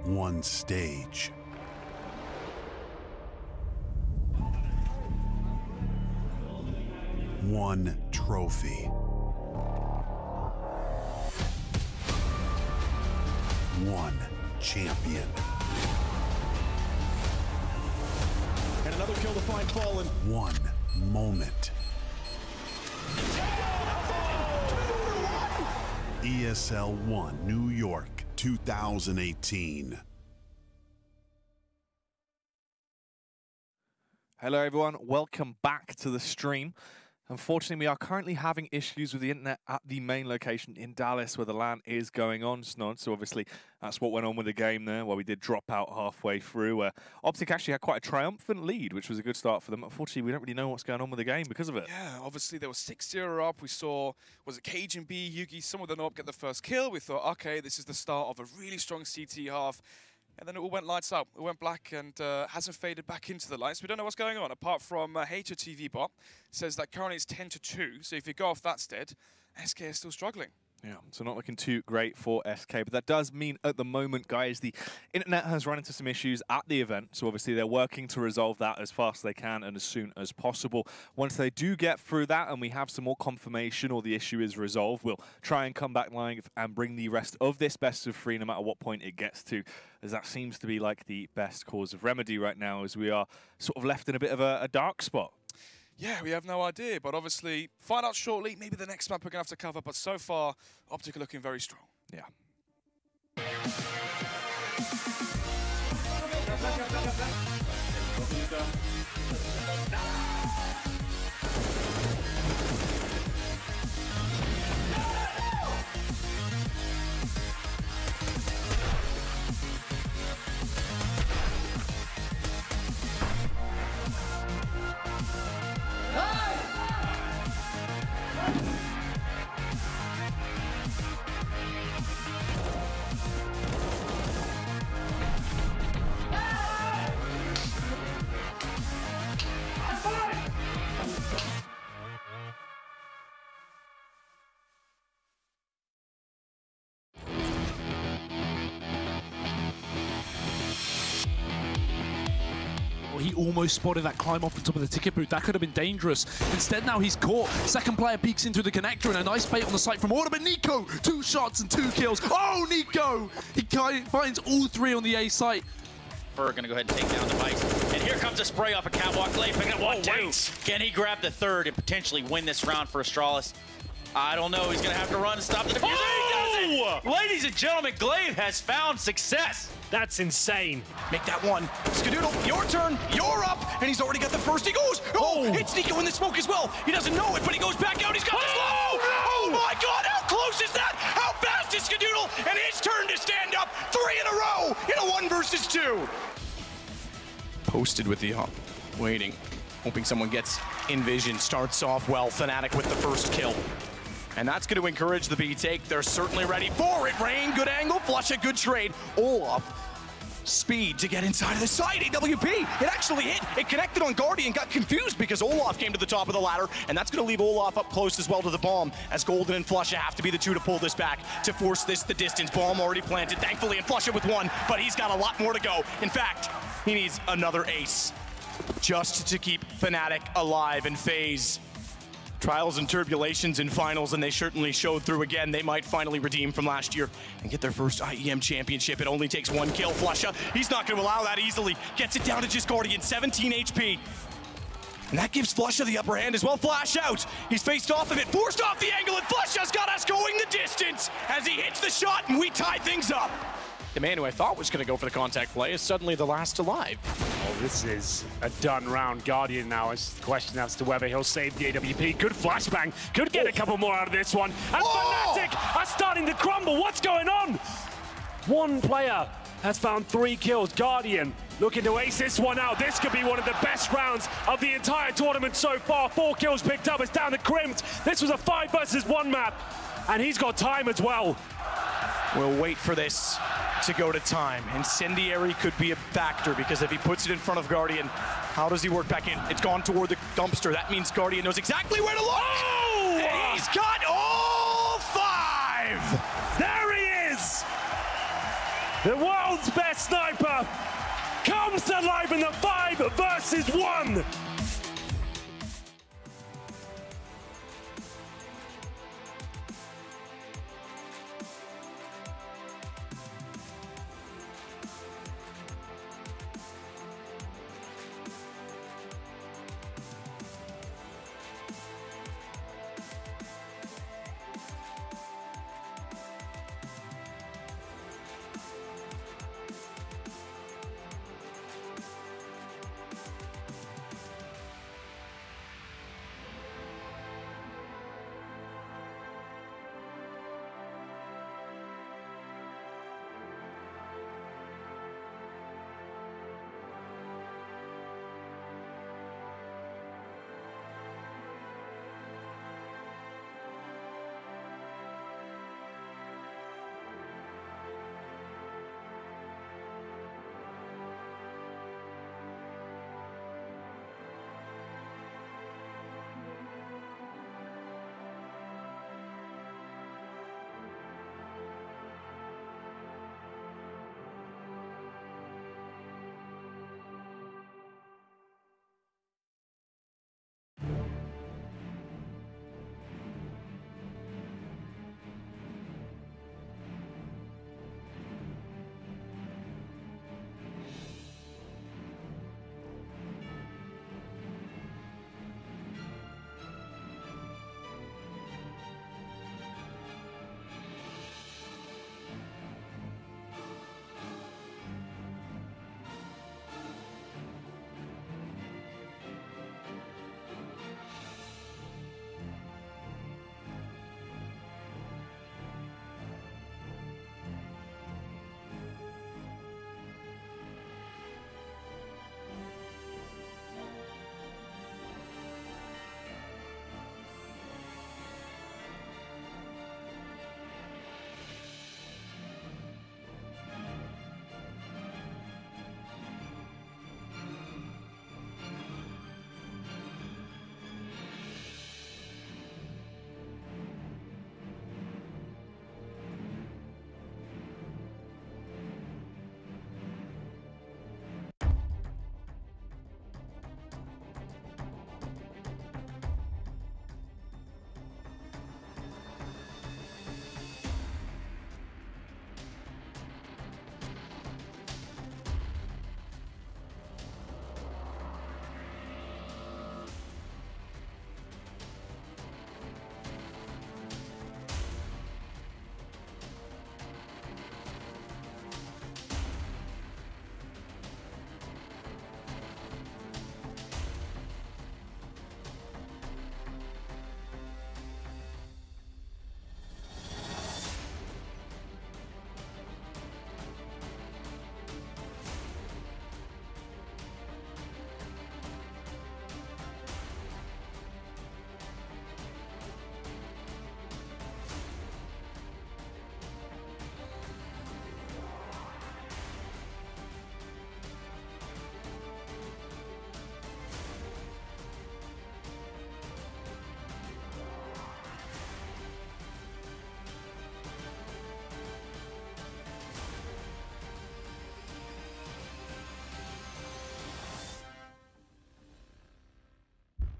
one stage, one trophy, one champion. And another kill to find Fallen. One moment. ESL 1, New York, 2018. Hello everyone, welcome back to the stream. Unfortunately, we are currently having issues with the internet at the main location in Dallas where the LAN is going on, Snod. So obviously, that's what went on with the game there, where we did drop out halfway through. OpTic actually had quite a triumphant lead, which was a good start for them. Unfortunately, we don't really know what's going on with the game because of it. Yeah, obviously, they were 6-0 up. We saw, was it Cage and B, Yugi, some of them up get the first kill. We thought, okay, this is the start of a really strong CT half. And then it all went lights out. It went black and hasn't faded back into the lights. We don't know what's going on, apart from Hater TV bot says that currently it's 10-2. So if you go off that stead, SK is still struggling. Yeah, so not looking too great for SK, but that does mean at the moment, guys, the internet has run into some issues at the event, so obviously they're working to resolve that as fast as they can and as soon as possible. Once they do get through that and we have some more confirmation or the issue is resolved, we'll try and come back live and bring the rest of this best of 3 no matter what point it gets to, as that seems to be like the best cause of remedy right now, as we are sort of left in a bit of a dark spot. Yeah, we have no idea, but obviously, find out shortly. Maybe the next map we're going to have to cover, but so far, OpTic are looking very strong. Yeah. He almost spotted that climb off the top of the ticket booth. That could have been dangerous. Instead, now he's caught. Second player peeks into the connector and a nice bait on the site from Order, but Nico, 2 shots and 2 kills. Oh, Nico! He finds all 3 on the A site. We're going to go ahead and take down the Vice. And here comes a spray off a catwalk. Glaive picking up 1-2. Can he grab the 3rd and potentially win this round for Astralis? I don't know. He's going to have to run and stop the defuse. He does it! Ladies and gentlemen, Glaive has found success. That's insane. Make that one. Skadoodle, your turn. You're up. And he's already got the first. He goes. Oh, it's Nico in the smoke as well. He doesn't know it, but he goes back out. He's got this low. Oh, my God. How close is that? How fast is Skadoodle? And his turn to stand up. 3 in a row in a 1 versus 2. Posted with the up. Waiting. Hoping someone gets in vision. Starts off well. Fnatic with the first kill. And that's going to encourage the B take. They're certainly ready for it. Rain, good angle. Flush a good trade. Olaf speed to get inside of the side. AWP, it actually hit. It connected on Guardian, got confused because Olaf came to the top of the ladder, and that's going to leave Olaf up close as well to the bomb, as Golden and Flusha have to be the two to pull this back, to force this the distance. Bomb already planted, thankfully, and Flusha with one, but he's got a lot more to go. In fact, he needs another ace just to keep Fnatic alive. And FaZe, trials and turbulations in finals, and they certainly showed through again. They might finally redeem from last year and get their first IEM championship. It only takes one kill. Flusha, he's not going to allow that easily. Gets it down to just Guardian, 17 HP. And that gives Flusha the upper hand as well. Flash out. He's faced off of it, forced off the angle, and Flusha's got us going the distance as he hits the shot, and we tie things up. The man who I thought was going to go for the contact play is suddenly the last alive. Oh, this is a done round. Guardian now is the question as to whether he'll save the AWP. Good flashbang. Could get a couple more out of this one. And Fnatic are starting to crumble. What's going on? One player has found 3 kills. Guardian looking to ace this one out. This could be one of the best rounds of the entire tournament so far. 4 kills picked up. It's down to Crimped. This was a 5 versus 1 map. And he's got time as well. We'll wait for this to go to time. Incendiary could be a factor, because if he puts it in front of Guardian, how does he work back in? It's gone toward the dumpster. That means Guardian knows exactly where to look. Oh! And he's got all 5. There he is. The world's best sniper comes to life in the 5 versus 1.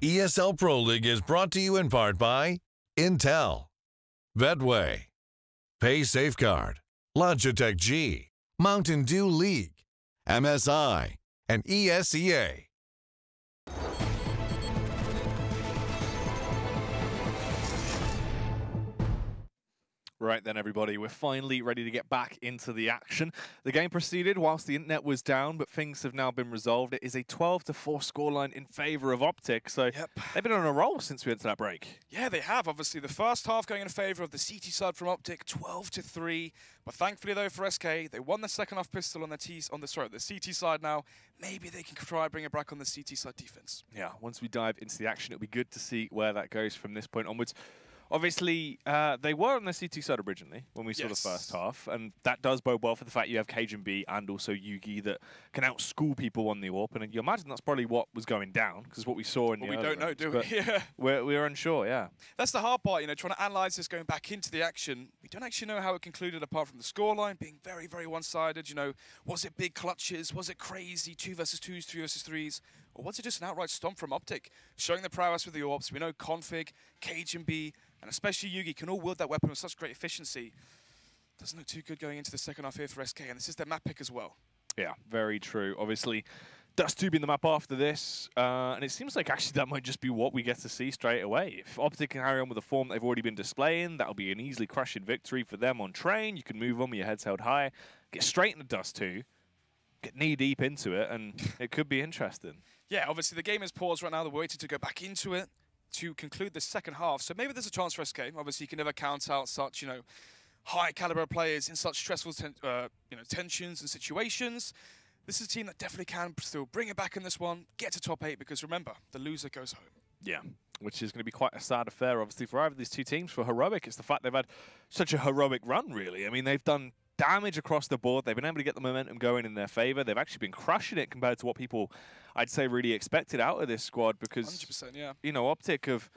ESL Pro League is brought to you in part by Intel, Betway, Pay Safeguard, Logitech G, Mountain Dew League, MSI, and ESEA. Right then, everybody, we're finally ready to get back into the action. The game proceeded whilst the internet was down, but things have now been resolved. It is a 12-4 scoreline in favour of OpTic, so they've been on a roll since we went to that break. Yeah, they have. Obviously, the first half going in favour of the CT side from OpTic, 12-3. But thankfully, though, for SK, they won the second half pistol on the CT side now. Maybe they can try and bring it back on the CT side defense. Yeah, once we dive into the action, it'll be good to see where that goes from this point onwards. Obviously, they were on the CT side originally when we saw the first half, and that does bode well for the fact you have Cajun B and also Yugi that can outschool people on the AWP, and you imagine that's probably what was going down, because what we saw in the we don't know, do we? Yeah. We're unsure, yeah. That's the hard part, you know, trying to analyse this going back into the action. We don't actually know how it concluded apart from the scoreline being very, very one-sided. You know, was it big clutches? Was it crazy 2 versus 2s, 3 versus 3s? Or was it just an outright stomp from OpTic, showing the prowess with the AWPs? We know Config, Cajun B, and especially Yugi can all wield that weapon with such great efficiency. Doesn't look too good going into the second half here for SK, and this is their map pick as well. Yeah, very true. Obviously, Dust2 being the map after this, and it seems like actually that might just be what we get to see straight away. If OpTic can carry on with the form they've already been displaying, that'll be an easily crushing victory for them on train. You can move on with your heads held high, get straight into Dust2, get knee-deep into it, and it could be interesting. Yeah, obviously the game is paused right now. They're waiting to go back into it to conclude the second half. So maybe there's a chance for SK. Obviously, you can never count out such, you know, high-caliber players in such stressful tensions and situations. This is a team that definitely can still bring it back in this one, get to top 8, because remember, the loser goes home. Yeah, which is going to be quite a sad affair, obviously, for either of these two teams. For Heroic, it's the fact they've had such a heroic run, really. I mean, they've done damage across the board. They've been able to get the momentum going in their favour. They've actually been crushing it compared to what people, I'd say, really expected out of this squad, because, 100%, yeah. You know, OpTic have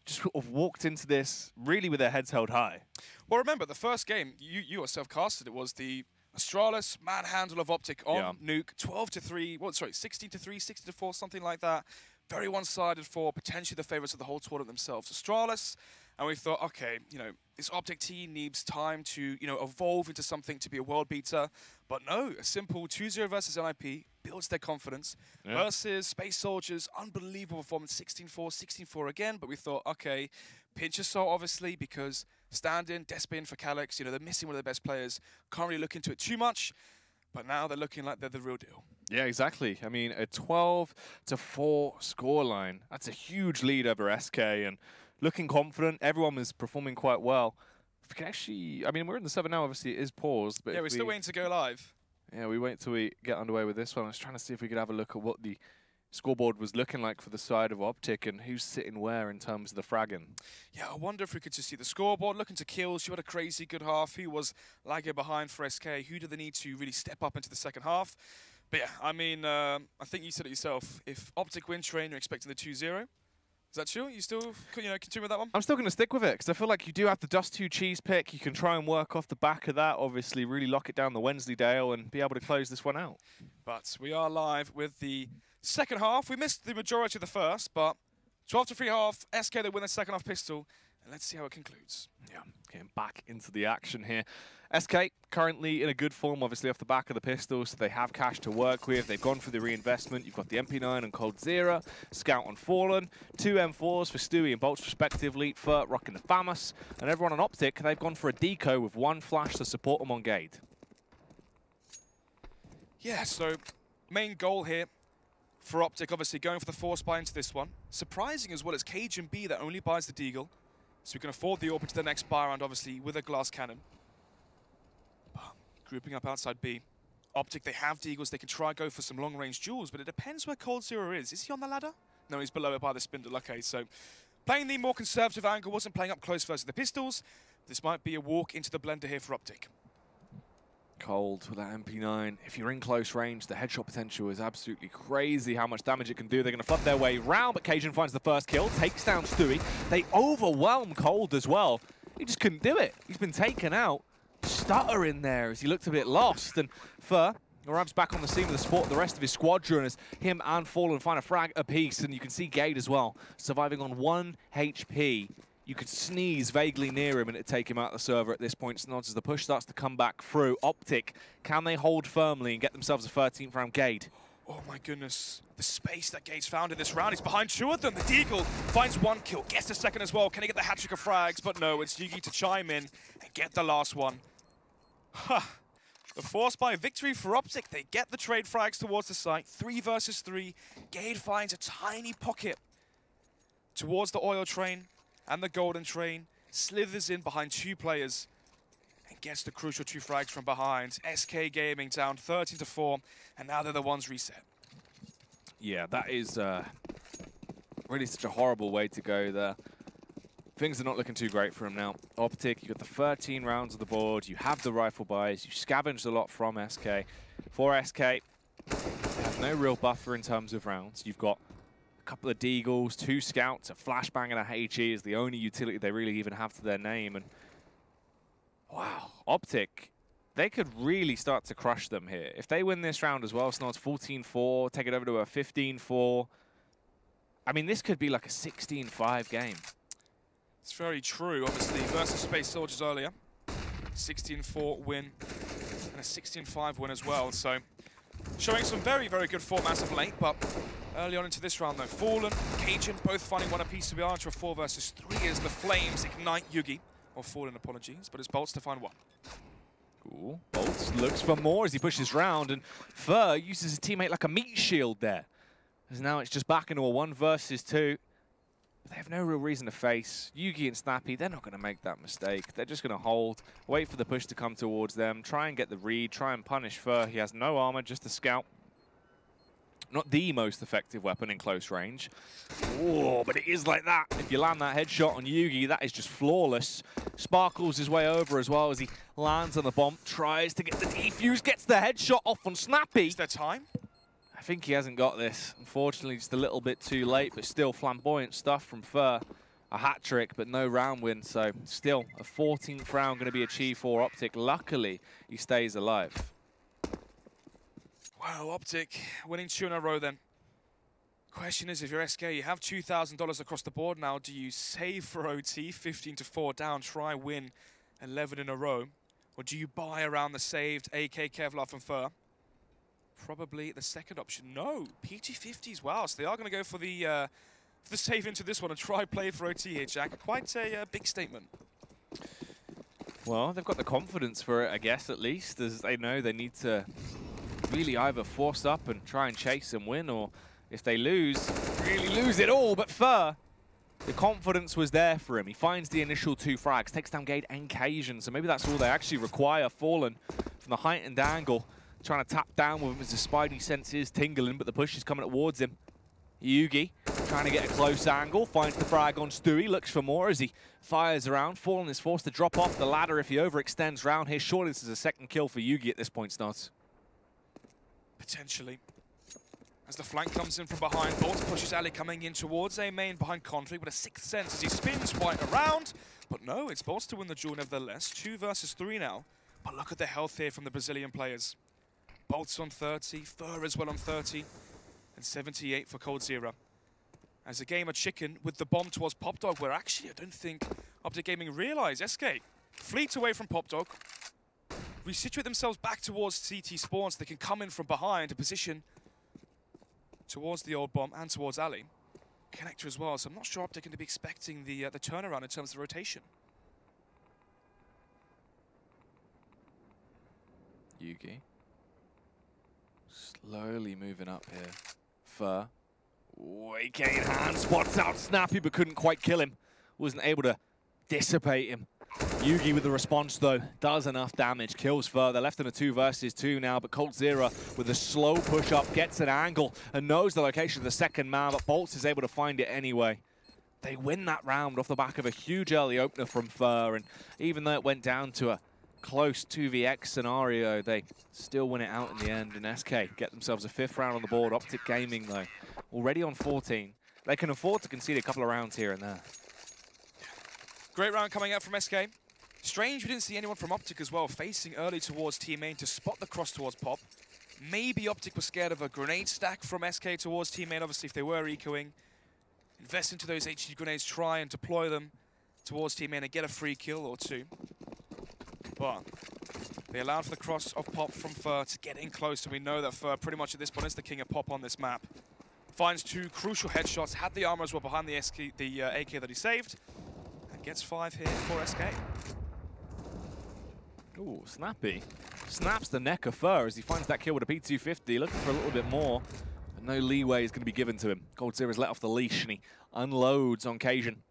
just sort of walked into this really with their heads held high. Well, remember, the first game, you yourself casted it, was the Astralis manhandle of OpTic on Nuke, 12-3, 16-3, 16-4, something like that. Very one-sided for potentially the favourites of the whole tournament themselves, Astralis. And we thought, okay, you know, this OpTic team needs time to, you know, evolve into something to be a world beater. But no, a simple 2-0 versus NIP builds their confidence. Versus Space Soldiers, unbelievable performance, 16-4, 16-4 again. But we thought, okay, pinch of salt, obviously, because stand-in, Despin for Calyx, you know, they're missing one of their best players. Can't really look into it too much. But now they're looking like they're the real deal. Yeah, exactly. I mean, a 12-4 scoreline. That's a huge lead over SK, and looking confident. Everyone was performing quite well. If we can actually, I mean, we're in the 7 now. Obviously, it is paused. But yeah, we're still waiting to go live. Yeah, we wait till we get underway with this one. I was trying to see if we could have a look at what the scoreboard was looking like for the side of OpTic and who's sitting where in terms of the fragging. Yeah, I wonder if we could just see the scoreboard. Looking to kills, you had a crazy good half. Who was lagging behind for SK? Who do they need to really step up into the second half? But yeah, I mean, I think you said it yourself. If OpTic win train, you're expecting the 2-0. Is that true? You still, you know, continue with that one? I'm still going to stick with it, because I feel like you do have the Dust2 cheese pick. You can try and work off the back of that, obviously, really lock it down the Wensleydale and be able to close this one out. But we are live with the second half. We missed the majority of the first, but 12-3 half, SK they win the second half pistol, and let's see how it concludes. Yeah, getting back into the action here. SK currently in a good form, obviously off the back of the pistol, so they have cash to work with. They've gone for the reinvestment. You've got the MP9 and Cold Zera, Scout on Fallen, 2 M4s for Stewie and Bolts respectively, Furt rocking the FAMAS, and everyone on OpTic, they've gone for a deco with 1 flash to support them on Gate. Yeah, so main goal here for OpTic, obviously going for the force buy into this one. Surprising as well as Cajun B that only buys the Deagle, so we can afford the AWP into the next buy round, obviously, with a glass cannon. Grouping up outside B. OpTic, they have Deagles. They can try go for some long-range duels, but it depends where Cold Zero is. Is he on the ladder? No, he's below it by the spindle. Okay, so playing the more conservative angle, wasn't playing up close versus the pistols. This might be a walk into the blender here for OpTic. Cold with that MP9. If you're in close range, the headshot potential is absolutely crazy how much damage it can do. They're going to flood their way round, but Cajun finds the first kill, takes down Stewie. They overwhelm Cold as well. He just couldn't do it. He's been taken out. Stutter in there as he looked a bit lost, and Fur, Arrives back on the scene with the support of the rest of his squadron as him and Fallen find a frag apiece, and you can see Gade as well, surviving on 1 HP. You could sneeze vaguely near him and it'd take him out of the server at this point. Snods, as the push starts to come back through. OpTic, can they hold firmly and get themselves a 13th round Gade? Oh my goodness, the space that Gade's found in this round. He's behind 2 of them. The Deagle finds 1 kill, gets the second as well. Can he get the hat-trick of frags? But no, it's Yugi to chime in and get the last one. Ha! The force by victory for OpTic. They get the trade frags towards the site. 3 versus 3. Gade finds a tiny pocket towards the oil train and the golden train. Slithers in behind 2 players and gets the crucial 2 frags from behind. SK Gaming down 13-4, and now they're the ones reset. Yeah, that is really such a horrible way to go there. Things are not looking too great for him now. OpTic, you got the 13 rounds on the board, you have the rifle buys, you scavenged a lot from SK. For SK, they have no real buffer in terms of rounds. You've got a couple of Deagles, 2 scouts, a flashbang and a HE is the only utility they really even have to their name. And wow, OpTic, they could really start to crush them here. If they win this round as well, Snods 14-4, take it over to a 15-4. I mean, this could be like a 16-5 game. It's very true, obviously, versus Space Soldiers earlier. 16-4 win and a 16-5 win as well. So showing some very, very good form as of late, but early on into this round though, Fallen, Cajun, both finding 1 apiece to be on to a 4 versus 3 as the Flames ignite Yugi. Or Fallen, apologies, but it's Bolts to find 1. Cool. Bolts looks for more as he pushes round, and Fur uses his teammate like a meat shield there. As now it's just back into a 1 versus 2. They have no real reason to face. Yugi and Snappy, they're not going to make that mistake. They're just going to hold, wait for the push to come towards them, try and get the read, try and punish Fur. He has no armor, just a scout. Not the most effective weapon in close range. Oh, but it is like that. If you land that headshot on Yugi, that is just flawless. Sparkles his way over as well as he lands on the bomb, tries to get the defuse, gets the headshot off on Snappy. Is there time? I think he hasn't got this. Unfortunately, just a little bit too late, but still flamboyant stuff from Fur. A hat trick, but no round win, so still a 14th round going to be achieved for OpTic. Luckily, he stays alive. Wow, OpTic winning 2 in a row then. Question is, if you're SK, you have $2,000 across the board now. Do you save for OT, 15-4 down, try win 11 in a row? Or do you buy around the saved AK, Kevlar, and Fur? Probably the second option. No, PT50s. Wow, so they are going to go for the save into this one and try play for OT here, Jack. Quite a big statement. Well, they've got the confidence for it, I guess, at least, as they know they need to really either force up and try and chase and win, or if they lose, really lose it all. But Fur, the confidence was there for him. He finds the initial 2 frags, takes down Gade and Cajun, so maybe that's all they actually require. Fallen from the heightened angle, trying to tap down with him as the spidey sense is tingling, but the push is coming towards him. Yugi trying to get a close angle, finds the frag on Stewie, looks for more as he fires around. Fallen is forced to drop off the ladder if he overextends round here. Surely this is a 2nd kill for Yugi at this point, Snods. Potentially. As the flank comes in from behind, Bolts pushes Ali coming in towards a main behind Conflict with a 6th sense as he spins right around. But no, it's Bolts to win the duel nevertheless. 2 versus 3 now. But look at the health here from the Brazilian players. Bolts on 30, Fur as well on 30, and 78 for Coldzera. As a game of chicken with the bomb towards PopDog, where actually I don't think OpTic Gaming realise SK fleet away from PopDog, resituate themselves back towards CT spawns. They can come in from behind a position towards the old bomb and towards Ali. Connector as well, so I'm not sure OpTic going to be expecting the turnaround in terms of the rotation. Yugi. Slowly moving up here. Fur. AK in hand, spots out Snappy, but couldn't quite kill him. Wasn't able to dissipate him. Yugi with the response, though, does enough damage. Kills Fur. They're left in a 2 versus 2 now, but Coldzera with a slow push-up gets an angle and knows the location of the 2nd man, but Bolts is able to find it anyway. They win that round off the back of a huge early opener from Fur, and even though it went down to a close 2vx scenario, they still win it out in the end, and SK get themselves a 5th round on the board. OpTic Gaming, though, already on 14. They can afford to concede a couple of rounds here and there. Great round coming out from SK. Strange we didn't see anyone from OpTic as well, facing early towards team main to spot the cross towards Pop. Maybe OpTic was scared of a grenade stack from SK towards teammate. Obviously, if they were ecoing, invest into those HG grenades, try and deploy them towards teammate and get a free kill or two. But they allowed for the cross of Pop from Fur to get in close, and we know that Fur pretty much at this point is the king of Pop on this map. Finds 2 crucial headshots, had the armor as well behind the AK that he saved, and gets 5 here for SK. Ooh, Snappy. Snaps the neck of Fur as he finds that kill with a P250, looking for a little bit more. But no leeway is going to be given to him. coldzera's let off the leash and he unloads on Cajun.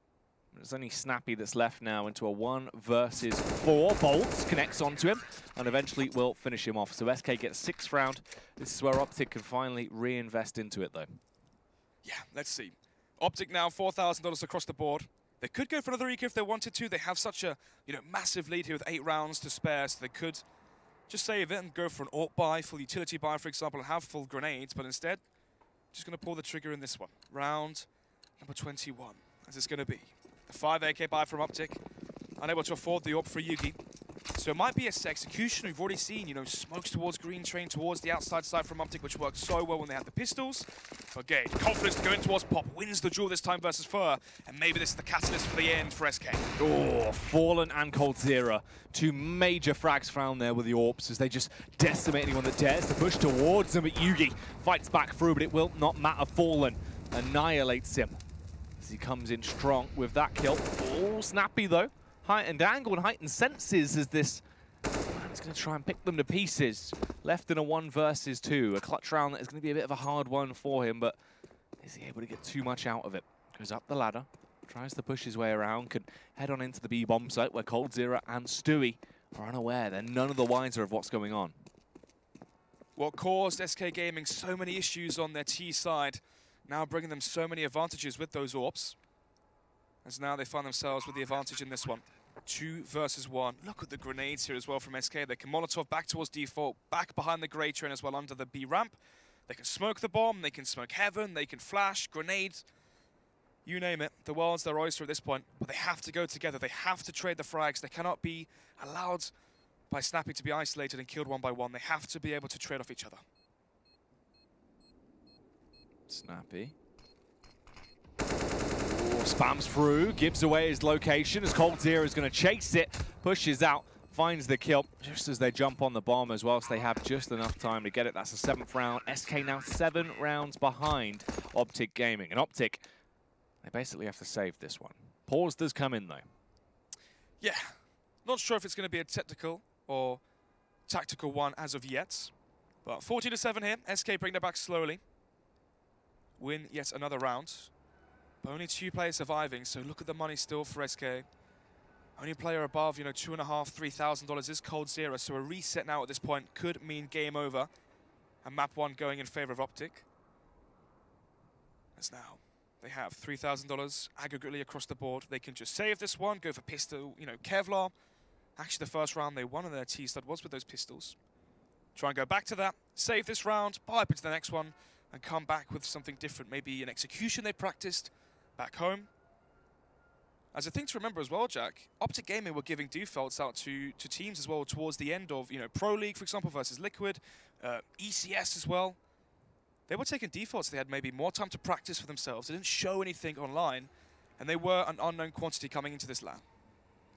There's only Snappy that's left now into a 1 versus 4. Bolts connects onto him and eventually will finish him off. So SK gets 6th round. This is where OpTic can finally reinvest into it though. Yeah, let's see. OpTic now $4,000 across the board. They could go for another eco if they wanted to. They have such a massive lead here with 8 rounds to spare, so they could just save it and go for an AWP buy, full utility buy, for example, and have full grenades. But instead, just going to pull the trigger in this one. Round number 21, as it's going to be. The 5 AK buy from OpTic, unable to afford the AWP for Yugi. So it might be a execution. We've already seen, smokes towards green train, towards the outside side from OpTic, which worked so well when they had the pistols. Okay, confidence to go in towards Pop, wins the duel this time versus Fur, and maybe this is the catalyst for the end for SK. Oh, Fallen and coldzera. 2 major frags found there with the AWPs as they just decimate anyone that dares to push towards them. But Yugi fights back through, but it will not matter. Fallen annihilates him as he comes in strong with that kill. Oh, Snappy though. Heightened angle and heightened senses as this man's going to try and pick them to pieces. Left in a 1 versus 2. A clutch round that is going to be a bit of a hard one for him, but is he able to get too much out of it? Goes up the ladder, tries to push his way around, can head on into the B-bomb site where coldzera and Stewie are unaware. They're none of the wiser of what's going on. What caused SK Gaming so many issues on their T side, now bringing them so many advantages with those AWPs. As now they find themselves with the advantage in this one. 2 versus 1. Look at the grenades here as well from SK. They can Molotov back towards default, back behind the grey train as well under the B ramp. They can smoke the bomb, they can smoke heaven, they can flash, grenades, you name it. The world's their oyster at this point, but they have to go together. They have to trade the frags. They cannot be allowed by Snappy to be isolated and killed 1 by 1. They have to be able to trade off each other. Snappy. Spams through, gives away his location as coldzera is going to chase it, pushes out, finds the kill just as they jump on the bomb as well, so they have just enough time to get it. That's the 7th round. SK now 7 rounds behind OpTic Gaming. And OpTic, they basically have to save this one. Pause does come in though. Yeah, not sure if it's going to be a technical or tactical one as of yet, but 14-7 here. SK bring it back slowly. Win yet another round. But only 2 players surviving, so look at the money still for SK. Only player above, $2,500, $3,000 is coldzera, so a reset now at this point could mean game over. And map 1 going in favor of OpTic. As now they have $3,000 aggregately across the board. They can just save this one, go for pistol, Kevlar. Actually, the first round they won on their T-stud was with those pistols. Try and go back to that, save this round, pipe into the next one, and come back with something different. Maybe an execution they practiced back home. As a thing to remember as well, Jack, OpTic Gaming were giving defaults out to teams as well towards the end of, Pro League, for example, versus Liquid, ECS as well. They were taking defaults. They had maybe more time to practice for themselves. They didn't show anything online, and they were an unknown quantity coming into this LAN.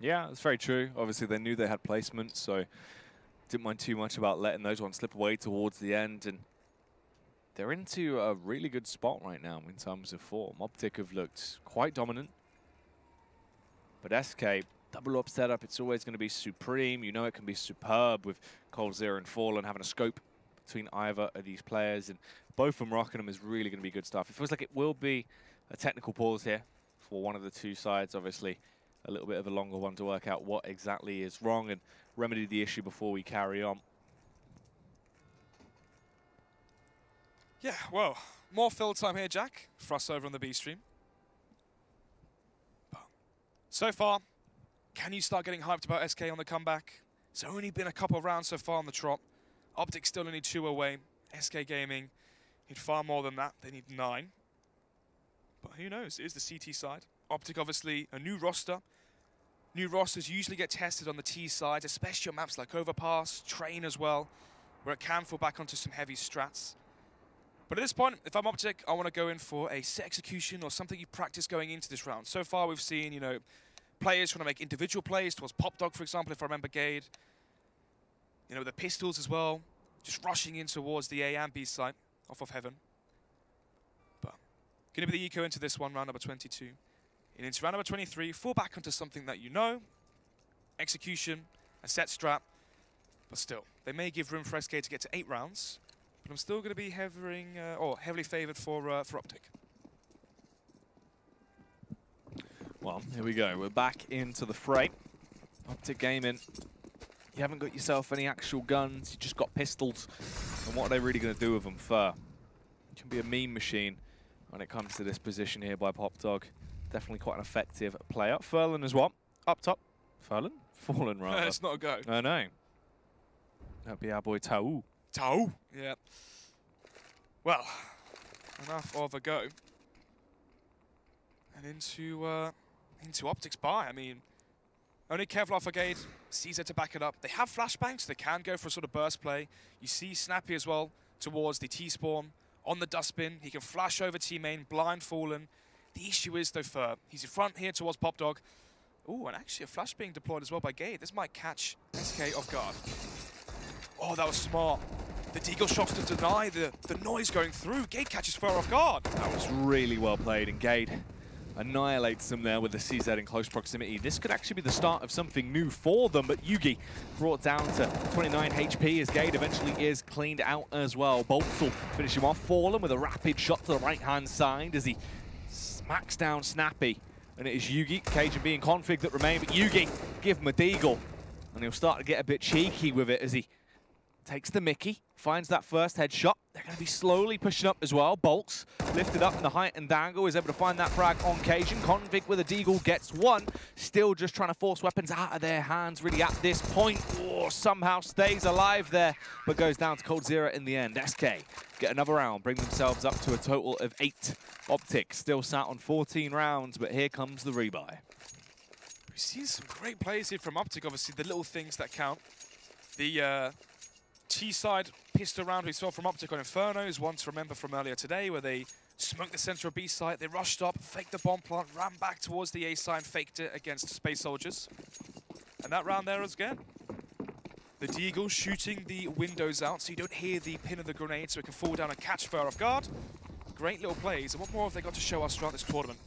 Yeah, that's very true. Obviously, they knew they had placement, so didn't mind too much about letting those ones slip away towards the end. And they're into a really good spot right now in terms of form. OpTic have looked quite dominant. But SK, double up setup, it's always going to be supreme. It can be superb with coldzera and Fallen having a scope between either of these players. And both of them rocking them is really going to be good stuff. It feels like it will be a technical pause here for one of the 2 sides. Obviously, a little bit of a longer one to work out what exactly is wrong and remedy the issue before we carry on. Yeah, well, more fill time here, Jack, for us over on the B stream. So far, can you start getting hyped about SK on the comeback? It's only been a couple of rounds so far on the trot. OpTic still only 2 away. SK Gaming need far more than that. They need 9. But who knows? It is the CT side. OpTic, obviously, a new roster. New rosters usually get tested on the T side, especially on maps like Overpass, Train as well. where it can fall back onto some heavy strats. But at this point, if I'm OpTic, I want to go in for a set execution or something you practice going into this round. So far, we've seen, you know, players trying to make individual plays towards PopDog, for example, if I remember Gade. You know, the pistols as well, just rushing in towards the A and B site off of Heaven. But going to be the eco into this one, round number 22. And into round number 23, fall back onto something that you know, execution, a set strat. But still, they may give room for SK to get to 8 rounds. But I'm still going to be heavily favored for OpTic. Well, here we go. We're back into the fray. OpTic Gaming. You haven't got yourself any actual guns. You just got pistols. And what are they really going to do with them? Fur. You can be a meme machine when it comes to this position here by PopDog. Definitely quite an effective player. Furlan as well. Up top. Furlan? Fallen, rather. It's not a go. I know. That'd be our boy Tau. Tau? Yeah. Well, enough of a go. And into OpTic's buy. I mean, only Kevlar for Gade, Caesar to back it up. They have flashbangs, so they can go for a sort of burst play. You see Snappy as well towards the T-spawn on the dustbin. He can flash over T-main, blind Fallen. The issue is, though, Fur. He's in front here towards PopDog. Ooh, and actually a flash being deployed as well by Gade. This might catch SK off guard. Oh, that was smart. The Deagle shots to deny the noise going through. Gade catches Fur off guard. That was really well played, and Gade annihilates them there with the CZ in close proximity. This could actually be the start of something new for them, but Yugi brought down to 29 HP as Gade eventually is cleaned out as well. Bolts will finish him off. Fallen with a rapid shot to the right-hand side as he smacks down Snappy. And it is Yugi, Cajun being config that remain, but Yugi, give him a Deagle. And he'll start to get a bit cheeky with it as he takes the Mickey, finds that first headshot. They're going to be slowly pushing up as well. Bolts lifted up in the height, and Dango is able to find that frag on Cajun. Convict with a Deagle gets one. Still just trying to force weapons out of their hands really at this point. Oh, somehow stays alive there, but goes down to Cold Zero in the end. SK get another round, bring themselves up to a total of 8. OpTic still sat on 14 rounds, but here comes the rebuy. We've seen some great plays here from OpTic, obviously, the little things that count. The T-side pistol round we saw from OpTic on Inferno is one to remember from earlier today, where they smoked the center of B site, they rushed up, faked the bomb plant, ran back towards the A side, faked it against Space Soldiers. And that round there again. The Deagle shooting the windows out so you don't hear the pin of the grenade so it can fall down and catch Fur off guard. Great little plays, and what more have they got to show us throughout this tournament?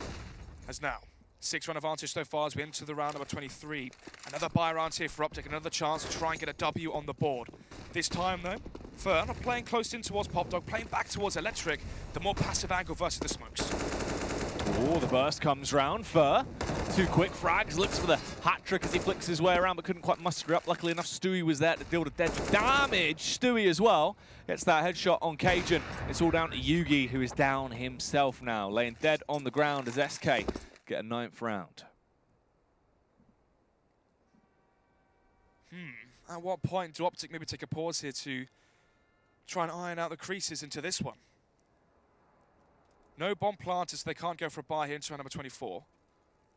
As now, 6-round advantage so far as we enter the round number 23. Another buy round here for OpTic, another chance to try and get a W on the board. This time, though, Fur not playing close in towards PopDog, playing back towards Electric, the more passive angle versus the smokes. Oh, the burst comes round. Fur, 2 quick frags, looks for the hat trick as he flicks his way around, but couldn't quite muster up. Luckily enough, Stewie was there to deal the deadly damage. Stewie as well gets that headshot on Cajun. It's all down to Yugi, who is down himself now, laying dead on the ground as SK get a 9th round. At what point do OpTic maybe take a pause here to try and iron out the creases into this one? No bomb planters, so they can't go for a buy here into round number 24.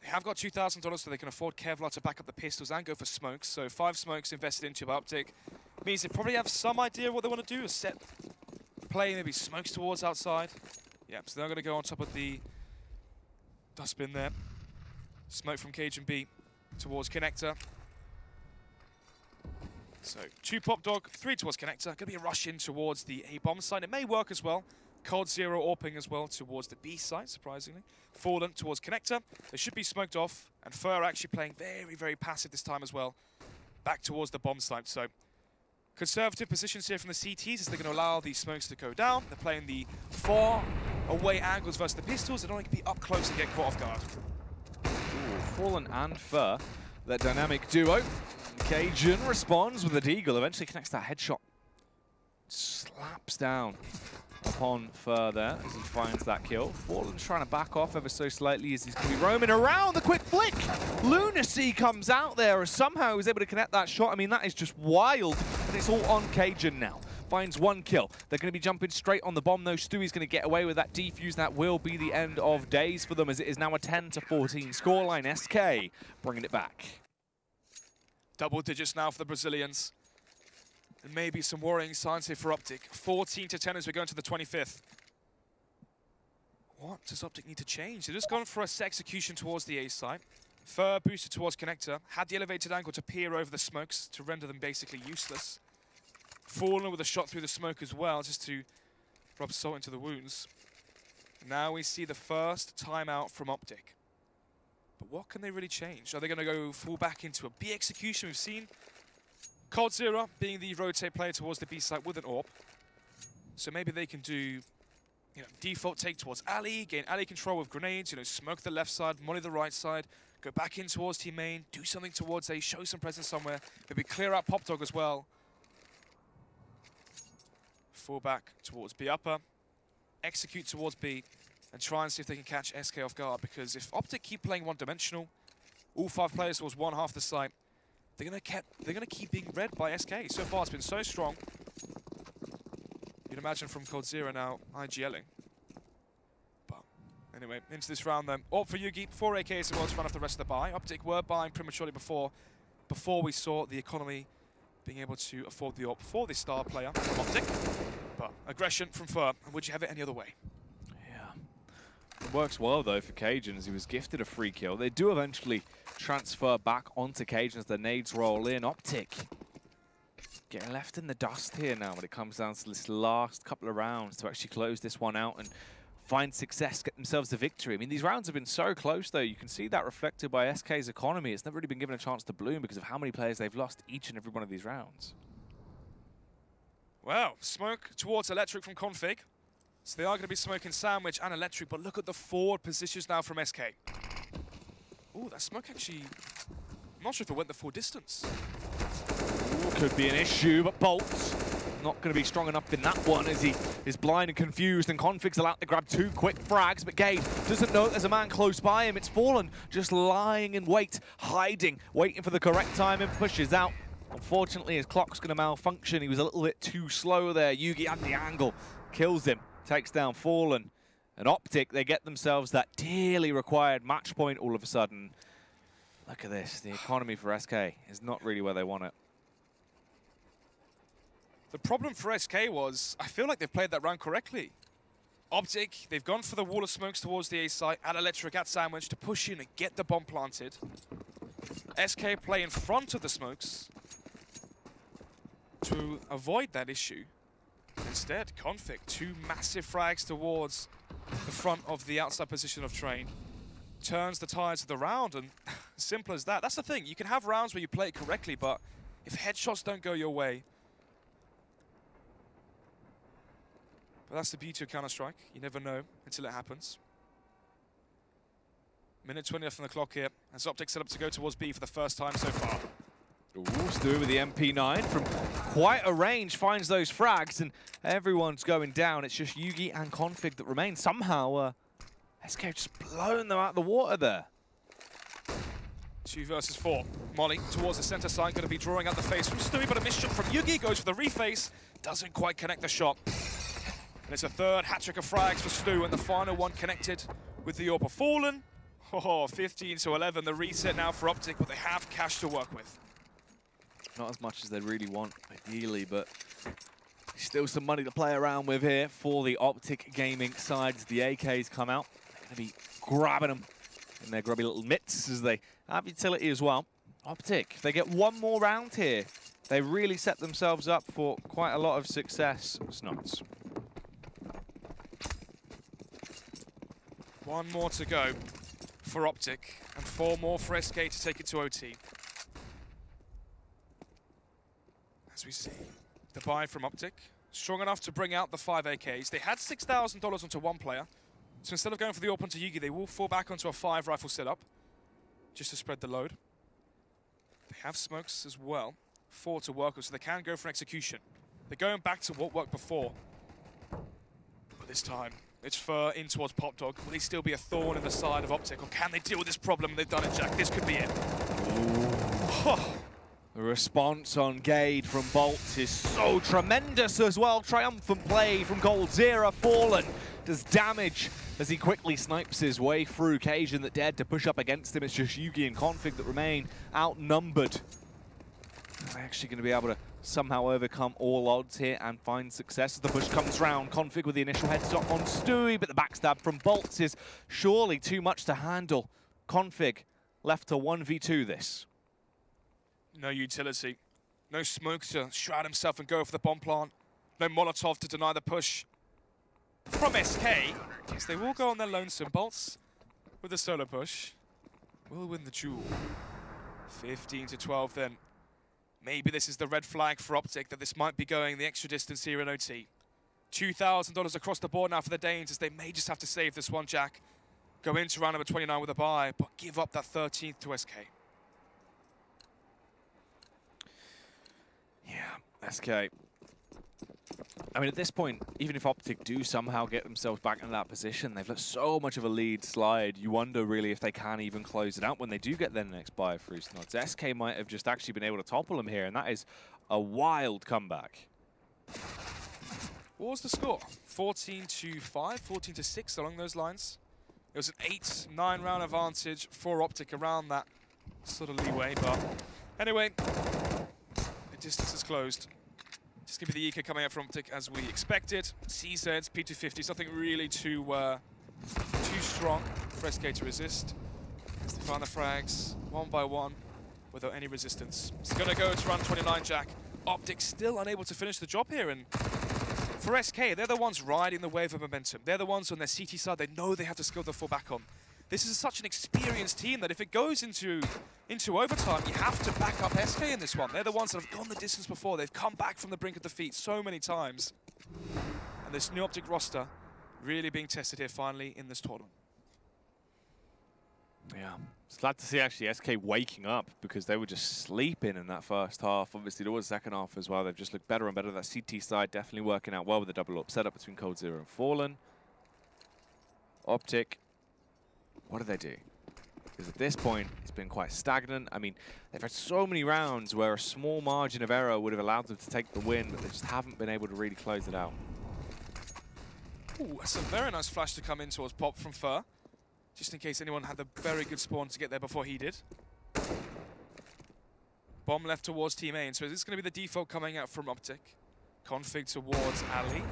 They have got $2,000 so they can afford Kevlar to back up the pistols and go for smokes. So 5 smokes invested into by OpTic. Means they probably have some idea of what they want to do. A set play, maybe smokes towards outside. Yeah, so they're going to go on top of the dustbin there. Smoke from Cajun B towards Connector. So 2 PopDog, 3 towards Connector. Going to be a rush in towards the A bomb side. It may work as well. Cold Zero AWPing as well towards the B side, surprisingly. Fallen towards Connector. They should be smoked off. And Fur actually playing very, very passive this time as well. Back towards the bomb site. So conservative positions here from the CTs as they're going to allow these smokes to go down. They're playing the far away angles versus the pistols. They don't want to be up close and get caught off guard. Ooh, Fallen and Fur, that dynamic duo. Cajun responds with a Deagle, eventually connects that headshot. Slaps down upon Fur there as he finds that kill. Fallen's trying to back off ever so slightly as he's going to be roaming around. The quick flick! Lunacy comes out there as somehow he was able to connect that shot. I mean, that is just wild. And it's all on Cajun now. Finds 1 kill. They're going to be jumping straight on the bomb, though. Stewie's going to get away with that defuse. That will be the end of days for them as it is now a 10-14 scoreline. SK bringing it back. Double digits now for the Brazilians. And maybe some worrying signs here for OpTic. 14-10 as we go into the 25th. What does OpTic need to change? They've just gone for a set execution towards the A site. Fur boosted towards connector. Had the elevated angle to peer over the smokes to render them basically useless. Fallen with a shot through the smoke as well, just to rub salt into the wounds. Now we see the first timeout from OpTic. But what can they really change? Are they going to go full back into a B execution? We've seen coldzera being the rotate player towards the B site with an AWP. So maybe they can do, default take towards alley, gain alley control with grenades, smoke the left side, molly the right side, go back in towards team main, do something towards A, show some presence somewhere, maybe clear out PopDog as well. Fall back towards B upper, execute towards B, and try and see if they can catch SK off guard, because if OpTic keep playing one-dimensional, all 5 players towards one half the site, they're gonna keep being read by SK. So far, it's been so strong. You'd imagine from coldzera now IGLing. But anyway, into this round then. AWP for Yugi, 4 AKs as well to run off the rest of the buy. OpTic were buying prematurely before we saw the economy being able to afford the AWP for this star player from OpTic. But aggression from Fur. Would you have it any other way? It works well, though, for Cajun, as he was gifted a free kill. They do eventually transfer back onto Cajun as the nades roll in. OpTic getting left in the dust here now when it comes down to this last couple of rounds to actually close this one out and find success, get themselves the victory. I mean, these rounds have been so close, though. You can see that reflected by SK's economy. It's never really been given a chance to bloom because of how many players they've lost each and every one of these rounds. Well, smoke towards electric from Config. So they are going to be smoking sandwich and electric, but look at the forward positions now from SK. Oh, that smoke actually, I'm not sure if it went the full distance. Ooh, could be an issue, but Bolt's not going to be strong enough in that one as he is blind and confused, and Config's allowed to grab 2 quick frags, but Gade doesn't know there's a man close by him. It's Fallen just lying in wait, hiding, waiting for the correct time and pushes out. Unfortunately, his clock's going to malfunction. He was a little bit too slow there. Yugi had the angle, kills him. Takes down Fallen, and OpTic, they get themselves that dearly required match point all of a sudden. Look at this, the economy for SK is not really where they want it. The problem for SK was, I feel like they've played that round correctly. OpTic, they've gone for the wall of smokes towards the A site, at electric, at sandwich, to push in and get the bomb planted. SK play in front of the smokes to avoid that issue. Instead, Config, 2 massive frags towards the front of the outside position of Train. Turns the tides of the round, and simple as that. That's the thing, you can have rounds where you play it correctly, but if headshots don't go your way. But that's the beauty of Counter-Strike. You never know until it happens. Minute 20 left on the clock here, as OpTic set up to go towards B for the first time so far. Ooh, Stu with the MP9 from quite a range finds those frags, and everyone's going down. It's just Yugi and Config that remain. Somehow, SK just blown them out of the water there. 2 versus 4. Molly towards the center side, going to be drawing out the face from Stewie, but a misshot from Yugi, goes for the reface, doesn't quite connect the shot. And it's a third hat-trick of frags for Stu, and the final one connected with the AWP of Fallen. Oh, 15-11, the reset now for OpTic, but they have cash to work with. Not as much as they really want, ideally, but still some money to play around with here for the OpTic gaming side as the AKs come out. They're going to be grabbing them in their grubby little mitts as they have utility as well. OpTic, if they get one more round here, they really set themselves up for quite a lot of success. Snots. One more to go for OpTic, and 4 more for SK to take it to OT. As we see, the buy from OpTic, strong enough to bring out the 5 AKs. They had $6,000 onto one player, so instead of going for the AWP onto Yugi, they will fall back onto a 5 rifle setup, just to spread the load. They have smokes as well, 4 to work with, so they can go for an execution. They're going back to what worked before, but this time, it's Fur in towards PopDog. Will he still be a thorn in the side of OpTic, or can they deal with this problem? They've done it, Jack. This could be it. The response on Gade from Bolt is so tremendous as well. Triumphant play from coldzera. Fallen does damage as he quickly snipes his way through. Cajun that dared to push up against him. It's just Yugi and Config that remain outnumbered. They're actually going to be able to somehow overcome all odds here and find success as the push comes round. Config with the initial headshot on Stewie, but the backstab from Bolts is surely too much to handle. Config left to 1v2 this. No utility. No smoke to shroud himself and go for the bomb plant. No Molotov to deny the push. From SK, yes, they will go on their lonesome. Bolts with a solo push will win the duel. 15 to 12 then. Maybe this is the red flag for OpTic that this might be going the extra distance here in OT. $2,000 across the board now for the Danes as they may just have to save this one, Jack. Go into round number 29 with a bye, but give up that 13th to SK. Yeah, SK. I mean, at this point, even if OpTic do somehow get themselves back in that position, they've let so much of a lead slide. You wonder really if they can even close it out when they do get their next buy of free snods. SK might have just actually been able to topple them here, and that is a wild comeback. What was the score? 14 to 5, 14 to 6 along those lines. It was an 8-9 round advantage for OpTic around that sort of leeway, but anyway, the distance is closed. Just give me the eco coming out from OpTic as we expected. CZ's P250, something really too strong for SK to resist. As they find the frags one by one without any resistance. It's gonna go to round 29, Jack. OpTic still unable to finish the job here, and for SK, they're the ones riding the wave of momentum. They're the ones on their CT side, they know they have the skill to fall back on. This is such an experienced team that if it goes into overtime, you have to back up SK in this one. They're the ones that have gone the distance before. They've come back from the brink of defeat so many times. And this new OpTic roster really being tested here finally in this tournament. Yeah, it's glad to see actually SK waking up because they were just sleeping in that first half. Obviously, there was a second half as well. They've just looked better and better. That CT side definitely working out well with the double up setup between Cold Zero and Fallen. OpTic, what do they do? Because at this point, it's been quite stagnant. I mean, they've had so many rounds where a small margin of error would have allowed them to take the win, but they just haven't been able to really close it out. Ooh, that's a very nice flash to come in towards Pop from Fur. Just in case anyone had the very good spawn to get there before he did. Bomb left towards Team A, and so this is going to be the default coming out from OpTic. Config towards Ali.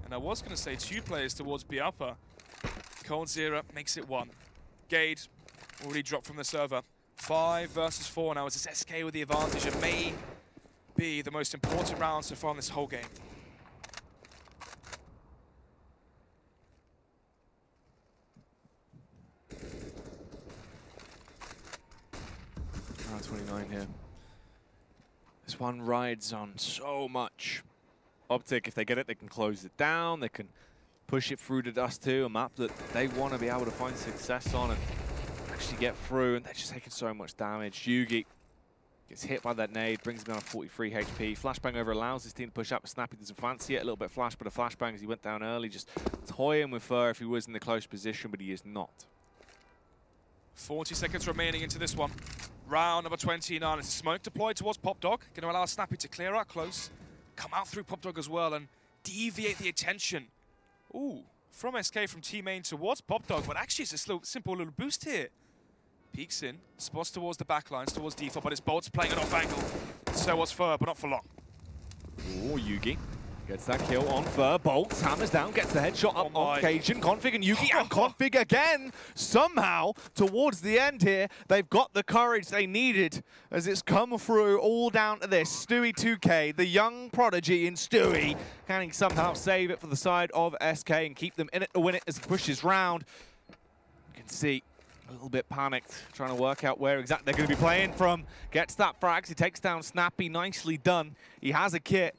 And I was going to say 2 players towards B upper. Cold Zero makes it 1. Gade already dropped from the server. 5 versus 4 now. It's SK with the advantage. It may be the most important round so far in this whole game. Round 29 here. This one rides on so much. OpTic, if they get it, they can close it down. They can push it through to Dust 2, a map that they want to be able to find success on and actually get through, and they're just taking so much damage. Yugi gets hit by that nade, brings him down to 43 HP. Flashbang over allows his team to push up, but Snappy doesn't fancy it. A little bit flash, but a flashbang as he went down early. Just toying with Fur if he was in the close position, but he is not. 40 seconds remaining into this one. Round number 29. It's a smoke deployed towards Pop Dog. Going to allow Snappy to clear out close. Come out through Pop Dog as well and deviate the attention. Ooh, from SK from Team Main towards Pop Dog, but actually it's a simple little boost here. Peeks in, spots towards the backlines, towards default, but his Bolt's playing an off angle. So was Fur, but not for long. Oh, Yugi gets that kill on Fur. Bolts hammers down, gets the headshot up on Cajun. Config and Yugi, and Config again. Somehow, towards the end here, they've got the courage they needed as it's come through all down to this. Stewie 2K, the young prodigy in Stewie, can he somehow save it for the side of SK and keep them in it to win it as he pushes round. You can see a little bit panicked, trying to work out where exactly they're going to be playing from. Gets that frags, he takes down Snappy, nicely done. He has a kit,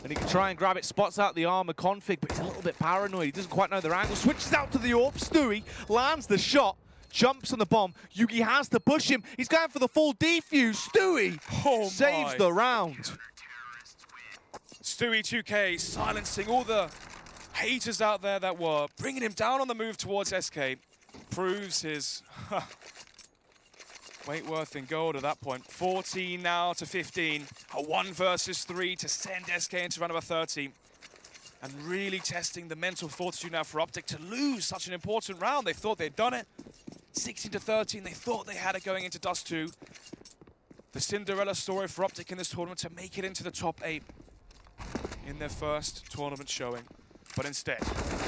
and he can try and grab it, spots out the armor. Config, but he's a little bit paranoid. He doesn't quite know their angle. Switches out to the AWP. Stewie lands the shot, jumps on the bomb. Yugi has to push him. He's going for the full defuse. Stewie saves the round. Stewie 2K silencing all the haters out there that were bringing him down on the move towards SK. Proves his weight worth in gold at that point. 14 now to 15. A 1 versus 3 to send SK into round number 30. And really testing the mental fortitude now for OpTic to lose such an important round. They thought they'd done it. 16 to 13, they thought they had it going into Dust 2. the Cinderella story for OpTic in this tournament to make it into the top 8 in their first tournament showing. But instead,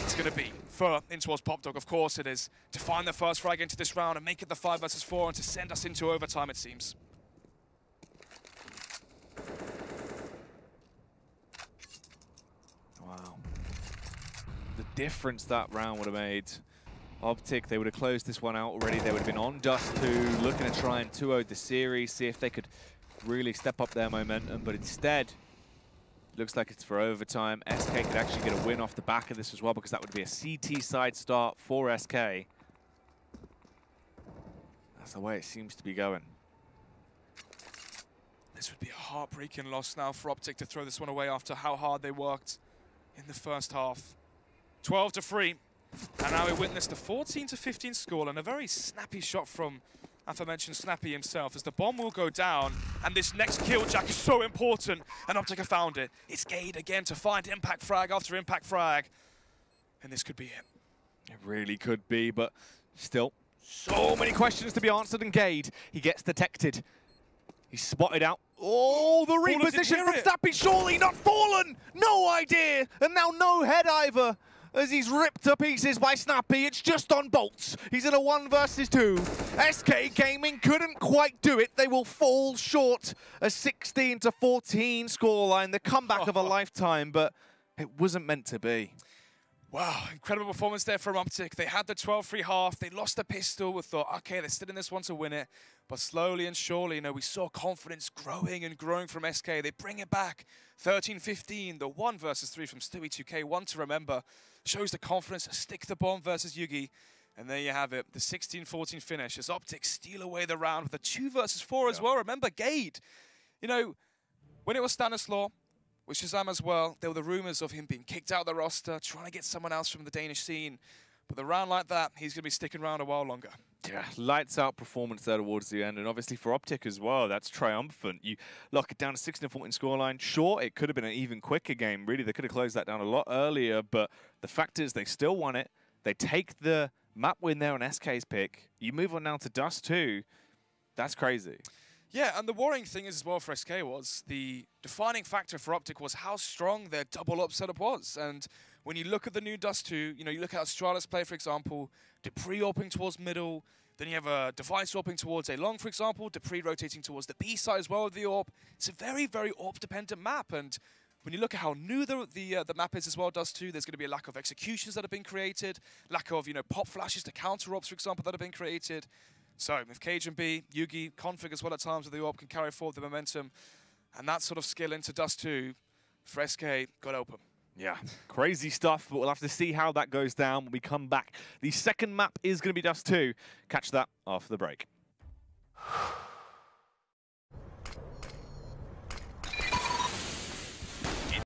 it's going to be Fur in towards PopDog. Of course it is. To find the first frag into this round and make it the 5 versus 4 and to send us into overtime, it seems. Wow. The difference that round would have made. OpTic, they would have closed this one out already. They would have been on Dust 2, looking to try and 2-0 the series, see if they could really step up their momentum. But instead, looks like it's for overtime. SK could actually get a win off the back of this as well, because that would be a CT side start for SK. That's the way it seems to be going. This would be a heartbreaking loss now for OpTic to throw this one away after how hard they worked in the first half. 12-3. And now we witness the 14-15 score and a very snappy shot from aforementioned Snappy himself as the bomb will go down. And this next kill, Jack, is so important. And OpTic have found it. It's Gade again to find impact frag after impact frag. And this could be it. It really could be, but still so many questions to be answered. And Gade, he gets detected. He's spotted out. Oh, the reposition from Snappy, surely not fallen. No idea. And now no head either. As he's ripped to pieces by Snappy, it's just on bolts. He's in a 1 versus 2. SK Gaming couldn't quite do it. They will fall short. A 16-14 scoreline, the comeback of a lifetime, but it wasn't meant to be. Wow, incredible performance there from OpTic. They had the 12-3 half. They lost the pistol. We thought, okay, they're still in this one to win it. But slowly and surely, you know, we saw confidence growing and growing from SK. They bring it back. 13-15, the 1 versus 3 from Stewie2K, one to remember. Shows the confidence to stick the bomb versus Yugi. And there you have it, the 16-14 finish as OpTic steal away the round with a 2 versus 4 as well. Remember, Gade, you know, when it was Stanislaw, with Shazam as well, there were the rumors of him being kicked out of the roster, trying to get someone else from the Danish scene. But the round like that, he's going to be sticking around a while longer. Yeah, lights out performance there towards the end, and obviously for OpTic as well, that's triumphant. You lock it down to 16-14 scoreline. Sure, it could have been an even quicker game. Really, they could have closed that down a lot earlier, but the fact is they still won it. They take the map win there on SK's pick. You move on now to Dust 2. That's crazy. Yeah, and the worrying thing is as well for SK was the defining factor for OpTic was how strong their double up setup was. And when you look at the new Dust 2, you know, you look at Astralis play, for example, Dupree opening towards middle, then you have a Device opening towards A long, for example, Dupree rotating towards the B side as well with the AWP. It's a very, very AWP-dependent map, and when you look at how new the map is as well, Dust 2, there's going to be a lack of executions that have been created, lack of, you know, pop flashes to counter AWPs, for example, that have been created. So if Cage and B, Yugi, Config as well at times with the AWP can carry forward the momentum, and that sort of skill into Dust 2 for SK got open. Yeah, crazy stuff, but we'll have to see how that goes down when we come back. The second map is going to be Dust 2. Catch that after the break.